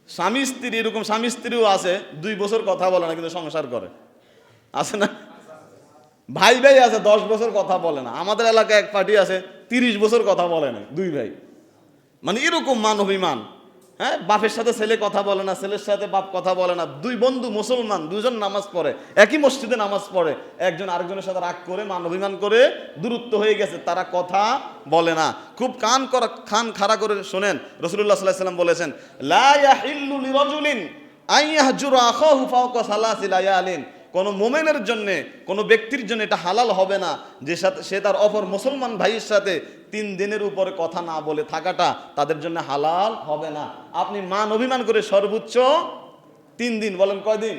স্বামী স্ত্রী, এরকম স্বামী স্ত্রীও আছে 2 বছর কথা বলে না কিন্তু সংসার করে, আছে না? ভাই ভাই আছে 10 বছর কথা বলে না। আমাদের এলাকায় এক পার্টি আছে 30 বছর কথা বলে না, 2 ভাই। মানে এরকম মান অভিমান, হ্যাঁ, বাপের সাথে ছেলে কথা বলে না, ছেলের সাথে বাপ কথা বলে না, 2 বন্ধু মুসলমান, 2জন নামাজ পড়ে, একই মসজিদে নামাজ পড়ে, একজন আরেকজনের সাথে রাগ করে মান অভিমান করে দূরত্ব হয়ে গেছে, তারা কথা বলে না। খুব কান খাড়া করে শোনেন, রাসূলুল্লাহ সাল্লাল্লাহু আলাইহি ওয়াসাল্লাম বলেছেন, লা ইয়াহিল্লু লিরাজুলিন আইয়াহজুরা আখাহু ফাওকা সালাসি লায়ালিন, কোনো মোমেনের জন্য, কোনো ব্যক্তির জন্য এটা হালাল হবে না যে সে তার অপর মুসলমান ভাইয়ের সাথে 3 দিনের উপরে কথা না বলে থাকাটা তাদের জন্য হালাল হবে না। আপনি মান অভিমান করে সর্বোচ্চ 3 দিন, বলেন কয়দিন?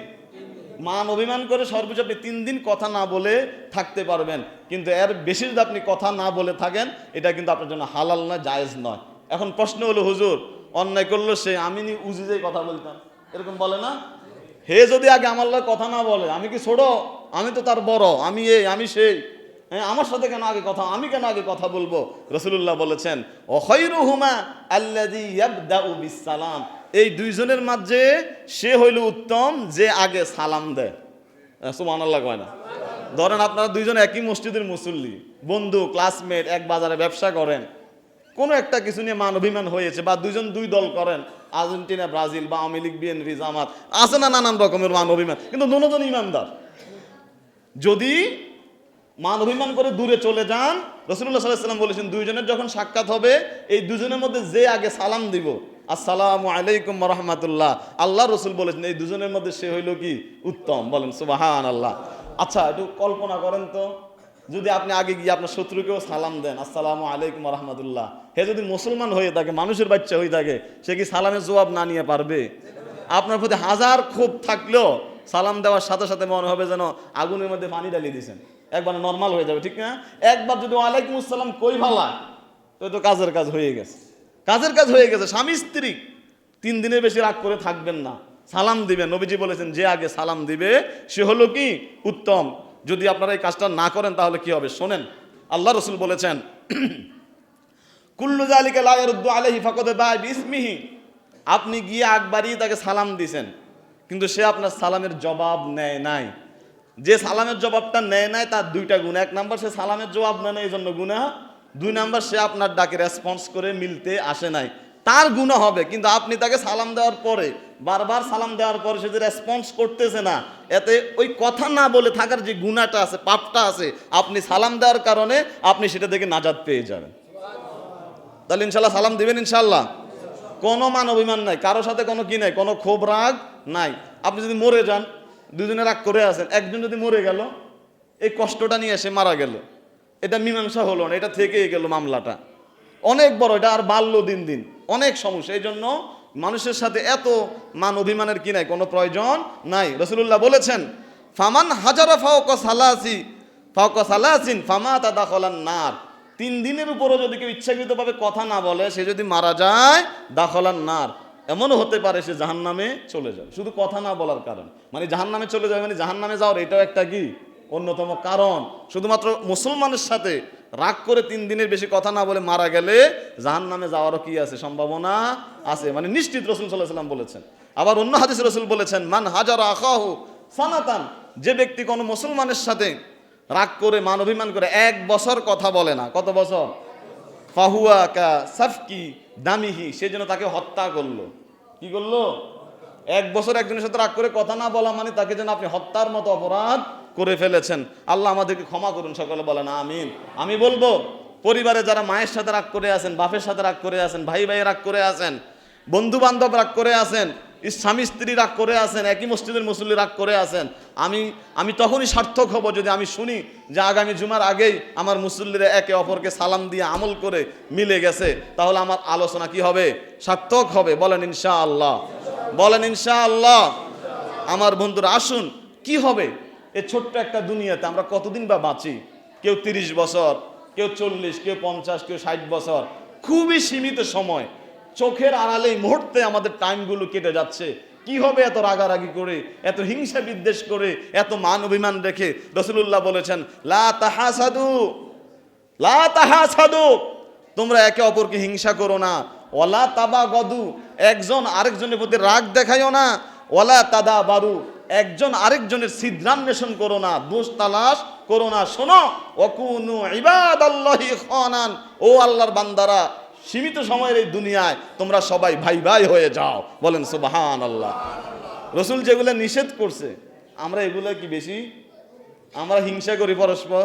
মান অভিমান করে সর্বোচ্চ আপনি 3 দিন কথা না বলে থাকতে পারবেন, কিন্তু এর বেশি যদি আপনি কথা না বলে থাকেন এটা কিন্তু আপনার জন্য হালাল নয়, জায়েজ নয়। এখন প্রশ্ন হলো, হুজুর অন্যায় করলো সে, আমি নি উজিজেই কথা বলতাম, এরকম বলে না? হে যদি আগে আমার লগে কথা না বলে, আমি কি ছোট? আমি তো তার বড়, আমি এই আমি সেই, হ্যাঁ, আমার সাথে কেন আগে কথা, আমি কেন আগে কথা বলবো? রাসূলুল্লাহ বলেছেন, ওয়া খায়রুহুমা আল্লাযী ইয়াবদাউ বিসসালাম, এই 2 জনের মাঝে সে হইল উত্তম যে আগে সালাম দেয়। সুবহানাল্লাহ কয় না? ধরেন আপনারা 2 জন একই মসজিদের মুসল্লি, বন্ধু, ক্লাসমেট, এক বাজারে ব্যবসা করেন, কোনো একটা কিছু নিয়ে মান অভিমান হয়েছে, বা 2 জন 2 দল করেন, আর্জেন্টিনা ব্রাজিল বা আওয়ামী লীগ বিএনপি জামাত, আছে না নানান রকমের মান অভিমান, কিন্তু দুজন ইমানদার। যদি মান অভিমান করে দূরে চলে যান, রাসূলুল্লাহ সাল্লাল্লাহু আলাইহি ওয়াসাল্লাম বলেছেন 2 জনের যখন সাক্ষাৎ হবে, এই 2 জনের মধ্যে যে আগে সালাম দিব, আসসালামু আলাইকুম ওয়া রাহমাতুল্লাহ, আল্লাহ রাসূল বলেছেন এই 2 জনের মধ্যে সে হইল কি উত্তম, বলেন সুবহানাল্লাহ। আচ্ছা একটু কল্পনা করেন তো, যদি আপনি আগে গিয়ে আপনার শত্রুকেও সালাম দেন, আসসালামু আলাইকুম ওয়া রাহমাতুল্লাহ, হে যদি মুসলমান হয়ে থাকে, মানুষের বাচ্চা হয়ে থাকে, সে কি সালামের জবাব না নিয়ে পারবে? আপনার প্রতি হাজার ক্ষোভ থাকলেও সালাম দেওয়ার সাথে সাথে মনে হবে যেন আগুনের মধ্যে পানি ঢালিয়ে দিয়েছেন, একবার নর্মাল হয়ে যাবে, ঠিক না? একবার যদি ওয়ালাইকুম আসসালাম কই ভালা, তো কাজের কাজ হয়ে গেছে, কাজের কাজ হয়ে গেছে। স্বামী স্ত্রী 3 দিনের বেশি রাগ করে থাকবেন না, সালাম দিবেন। নবীজি বলেছেন যে আগে সালাম দিবে সে হলো কি উত্তম। যদি আপনারা এই কাজটা না করেন তাহলে কি হবে শোনেন, আল্লাহ রাসূল বলেছেন, কুল্লু যালিকা লা ইয়ারুদ্দু আলাইহি ফাকাদ বা'a বিসমিহি, আপনি গিয়ে আকবারই তাকে সালাম দিয়েছেন কিন্তু সে আপনার সালামের জবাব নেয় নাই, যে সালামের জবাবটা নেয় নাই তার 2টা গুনাহ। 1 নাম্বার সে সালামের জবাব নেয় না, এই জন্য গুনাহ। 2 নাম্বার সে আপনার ডাকে রেসপন্স করে মিলতে আসে নাই, তার গুনাহ হবে। কিন্তু আপনি তাকে সালাম দেওয়ার পরে, বারবার সালাম দেওয়ার পরে সে যে রেসপন্স করতেছে না, এতে ওই কথা না বলে থাকার যে গুনাহটা আছে, পাপটা আছে, আপনি সালাম দেওয়ার কারণে আপনি সেটা থেকে নাজাত পেয়ে যাবেন। তাহলে ইনশাল্লাহ সালাম দিবেন, ইনশাল্লাহ। কোনো মান অভিমান নাই, কারোর সাথে কোনো কি নাই, কোনো ক্ষোভ রাগ নাই। আপনি যদি মরে যান, 2 জনে রাগ করে আছেন, একজন যদি মরে গেল, এই কষ্টটা নিয়ে এসে মারা গেল, এটা মীমাংসা হলো না, এটা থেকেই গেল মামলাটা, অনেক বড়, এটা আর বাড়লো দিন দিন, অনেক সমস্যা। এই জন্য মানুষের সাথে এত মান অভিমানের কি নাই, কোনো প্রয়োজন নাই। রাসূলুল্লাহ বলেছেন, ফামান হাজারা ফাওকা সালাসিন ফামাতা দাখালান নার। 3 দিনের উপরও যদি কেউ ইচ্ছাকৃতভাবে কথা না বলে, সে যদি মারা যায়, দাখালান নার, এমনও হতে পারে সে জাহান্নামে চলে যাবে, শুধু কথা না বলার কারণ। মানে জাহান্নামে চলে যাবে, মানে জাহান্নামে যাওয়ার এটাও একটা কি অন্যতম কারণ। শুধুমাত্র মুসলমানের সাথে রাগ করে 3 দিনের বেশি কথা না বলে মারা গেলে জাহান্নামে যাওয়ারও কি আছে, সম্ভাবনা আছে, মানে নিশ্চিত। রাসূল সাল্লাল্লাহু আলাইহি ওয়াসাল্লাম বলেছেন। আবার অন্য হাদিসে রাসূল বলেছেন, মান হাজারা আখাহু সানাতান, যে ব্যক্তি কোনো মুসলমানের সাথে রাগ করে মান অভিমান করে 1 বছর কথা বলে না, কত বছর, ফাহুয়া কা সাফকি দামিহি, সেজন্য তাকে হত্যা করলো। কি করলো? 1 বছর একজনের সাথে রাগ করে কথা না বলা মানে তাকে যেন আপনি হত্যার মতো অপরাধ করে ফেলেছেন। আল্লাহ আমাদেরকে ক্ষমা করুন, সকলে বলেন আমিন। আমি বলবো, পরিবারে যারা মায়ের সাথে রাগ করে আছেন, বাপের সাথে রাগ করে আছেন, ভাই ভাই রাগ করে আছেন, বন্ধু বান্ধব রাগ করে আছেন, স্বামী স্ত্রী রাগ করে আছেন, একই মসজিদের মুসল্লি রাগ করে আছেন, আমি তখনই সার্থক হব যদি আমি শুনি যে আগামী জুমার আগেই আমার মুসল্লিরা একে অপরকে সালাম দিয়ে আমল করে মিলে গেছে, তাহলে আমার আলোচনা কি হবে, সার্থক হবে। বলেন ইনশাআল্লাহ, বলেন ইনশাআল্লাহ। আমার বন্ধুরা আসুন, কি হবে এই ছোট্ট একটা দুনিয়াতে আমরা কতদিন বা বাঁচি? কেউ 30 বছর, কেউ 40, কেউ 50, কেউ 60 বছর, খুবই সীমিত সময়, চোখের আড়ালে মুহূর্তে আমাদের টাইমগুলো কেটে যাচ্ছে। কি হবে এত রাগারাগি করে, এত হিংসা বিদ্বেষ করে, এত মান অভিমান রেখে? রাসূলুল্লাহ বলেছেন, লা তাহাসাদু, লা তাহাসাদু, তোমরা একে অপরকে হিংসা করো না। ওয়ালা তাবাগাদু, একজন আরেকজনের প্রতি রাগ দেখাইও না। ওয়ালা তাদাবারু, একজন আরেকজনের ছিদ্রান্বেষণ করো না, দোষ তালাশ করো না। শোনো, ওয়াকুনু ইবাদাল্লাহি ইখওয়ানান, ও আল্লাহর বান্দারা, সীমিত সময়ের এই দুনিয়ায় তোমরা সবাই ভাই ভাই হয়ে যাও। বলেন সুবহানাল্লাহ। রাসূল যেগুলো নিষেধ করছে, আমরা এগুলো কি বেশি? আমরা হিংসা করি পরস্পর,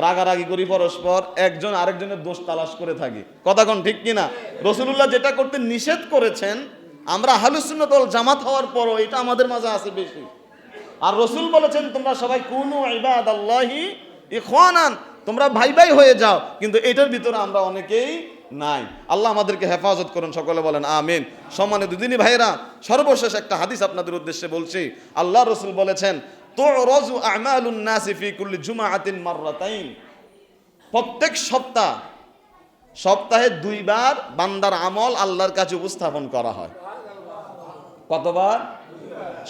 রাগারাগি করি পরস্পর, একজন আরেকজনের দোষ তালাশ করে থাকি। কথা কোন ঠিক কিনা? রাসূলুল্লাহ যেটা করতে নিষেধ করেছেন, আমরা আহলুস সুন্নাত ওয়াল জামাত হওয়ার পরও এটা আমাদের মাঝে আছে বেশি। আর রাসূল বলেছেন, তোমরা সবাই কুনু ইবাদাল্লাহি ইখওয়ানান, তোমরা ভাই ভাই হয়ে যাও, কিন্তু এটার ভিতরে আমরা অনেকেই নাই। আল্লাহ আমাদেরকে হেফাজত করুন, সকলে বলেন আমিন। সম্মানিত দিনী ভাইরা, সর্বশেষ একটা হাদিস আপনাদের উদ্দেশ্যে বলছি। আল্লাহ রাসূল বলেছেন, তুরাজু আমালুন নাসি ফি কুল্লি জুমআতিন মাররাতাইন, প্রত্যেক সপ্তাহে 2 বার বান্দার আমল আল্লাহর কাছে উপস্থাপন করা হয়। কতবার?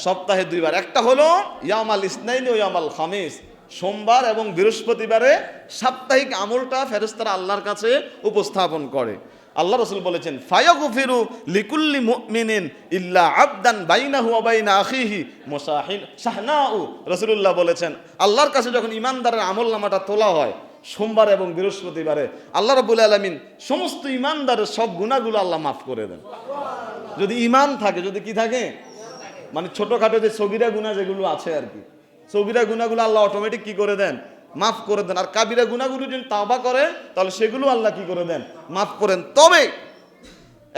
সপ্তাহে 2 বার। একটা হলো ইয়াউমাল ইসনাইন ও ইয়াউমাল খামিস, সোমবার এবং বৃহস্পতিবারে সাপ্তাহিক আমলটা ফেরেশতারা আল্লাহর কাছে উপস্থাপন করে। আল্লাহ রাসূল বলেছেন, ফায়াগফিরু লিকুল্লি মুমিনিন ইল্লা আবদান বাইনাহু ওয়া বাইনা আখিহি মুসাহিন শাহনাউ। রাসূলুল্লাহ বলেছেন, আল্লাহর কাছে যখন ঈমানদারের আমলনামাটা তোলা হয় সোমবার এবং বৃহস্পতিবারে, আল্লাহ রাব্বুল আলামিন সমস্ত ঈমানদারের সব গুনাহগুলো আল্লাহ মাফ করে দেন। যদি ঈমান থাকে, যদি কি থাকে, মানে ছোটখাটো যে সগীরা গুনাহ যেগুলো আছে আর কি, সগীরা গুনাহগুলো আল্লাহ অটোমেটিক কি করে দেন, মাফ করে দেন। আর কাবিরা গুনাহগুলো যদি তাওবা করে তাহলে সেগুলো আল্লাহ কি করে দেন, মাফ করেন। তবে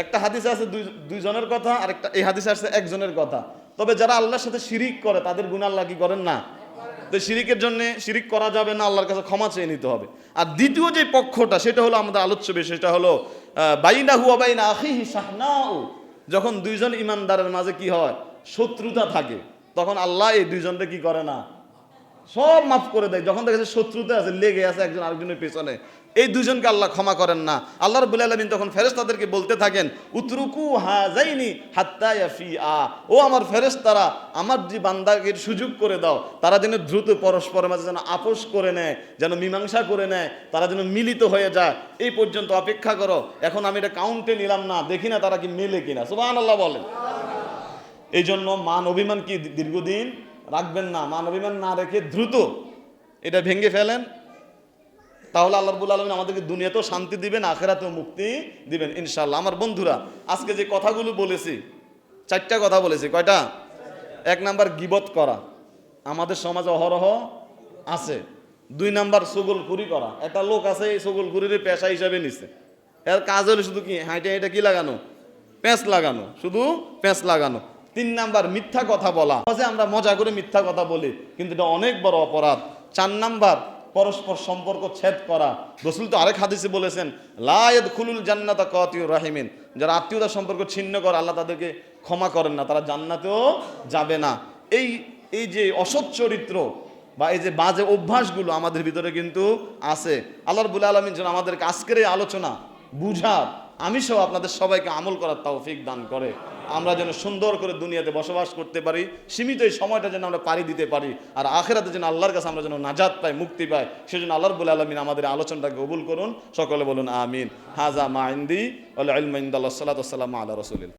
একটা হাদিসে আছে দুইজনের কথা, আর একটা এই হাদিসে আছে একজনের কথা। তবে যারা আল্লাহর সাথে শিরিক করে তাদের গুনাহ আল্লাহ কি করেন না। তো শিরিকের জন্য শিরিক করা যাবে না, আল্লাহর কাছে ক্ষমা চেয়ে নিতে হবে। আর দ্বিতীয় যে পক্ষটা, সেটা হলো আমাদের আলোচ্য বিষয়, সেটা হলো বাইনাহু ওয়া বাইনা আখিহি শাহনাউ। যখন দুইজন ঈমানদারের মাঝে কি হয়, শত্রুতা থাকে, তখন আল্লাহ এই দুইজনকে কি করে না, সব মাফ করে দেয়। যখন দেখেছে শত্রুতা আছে, লেগে আছে একজন আরেকজনের পেছনে, এই দুজনকে আল্লাহ ক্ষমা করেন না। আল্লাহ রাব্বুল আলামিন তখন ফেরেশতাদেরকে বলতে থাকেন, উতরুকু হাযাইনি হাত্তা ইয়াফিআ, ও আমার ফেরেশতারা, আমার যে বান্দাকে সুযোগ করে দাও, তারা যেন দ্রুত পরস্পরের মাঝে যেন আপোষ করে নেয়, যেন মীমাংসা করে নেয়, তারা যেন মিলিত হয়ে যায়, এই পর্যন্ত অপেক্ষা করো। এখন আমি এটা কাউন্টে নিলাম না, দেখি না তারা কি মেলে কিনা। সুবহানাল্লাহ বলেন। এই জন্য মান অভিমান কি দীর্ঘদিন রাখবেন না, মান অভিমান না রেখে দ্রুত এটা ভেঙে ফেলেন, তাহলে আল্লাহ রাব্বুল আলামিন আমাদেরকে দুনিয়াতেও শান্তি দিবেন, আখিরাতেও মুক্তি দিবেন ইনশাআল্লাহ। আমার বন্ধুরা, আজকে যে কথাগুলো বলেছি, 4টা কথা বলেছি। কয়টা? 1 নাম্বার গীবত করা, আমাদের সমাজে অহরহ আছে। 2 নাম্বার চগলখুরি করা, একটা লোক আছে এই চগলখুরির পেশা হিসাবে নিছে, এর কাজ হলো শুধু কি হাইটে হাইটে কি লাগানো, প্যাঁচ লাগানো, শুধু প্যাঁচ লাগানো। 3 নাম্বার মিথ্যা কথা বলা, আমরা মজা করে মিথ্যা কথা বলি, কিন্তু এটা অনেক বড় অপরাধ। 4 নাম্বার পরস্পর সম্পর্ক ছেদ করা। রাসূল তো আরেক হাদিসে বলেছেন, লা ইয়াদখুলুল জান্নাতা কাতিউর রাহিমিন, যারা আত্মীয়তার সম্পর্ক ছিন্ন করে আল্লাহ তাদেরকে ক্ষমা করেন না, তারা জান্নাতেও যাবে না। এই এই যে অসৎ চরিত্র বা এই যে বাজে অভ্যাসগুলো আমাদের ভিতরে কিন্তু আছে। আল্লাহ রাব্বুল আলামিন যেন আমাদেরকে আজকের এই আলোচনা বুঝার, আমি সহ আপনাদের সবাইকে আমল করার তৌফিক দান করে, আমরা যেন সুন্দর করে দুনিয়াতে বসবাস করতে পারি, সীমিত এই সময়টা যেন আমরা পাড়ি দিতে পারি, আর আখিরাতে যেন আল্লাহর কাছে আমরা যেন নাজাত পাই, মুক্তি পাই। সেজন্য আল্লাহ রাব্বুল আলামিন আমাদের আলোচনাটাকে কবুল করুন। সকলে বলুন আমিন। হাজা মা ইনদি ওয়াল ইলমু ইনদাল্লাহ। সাল্লাতু ওয়াস সালামু আলা রাসূলিল্লাহ।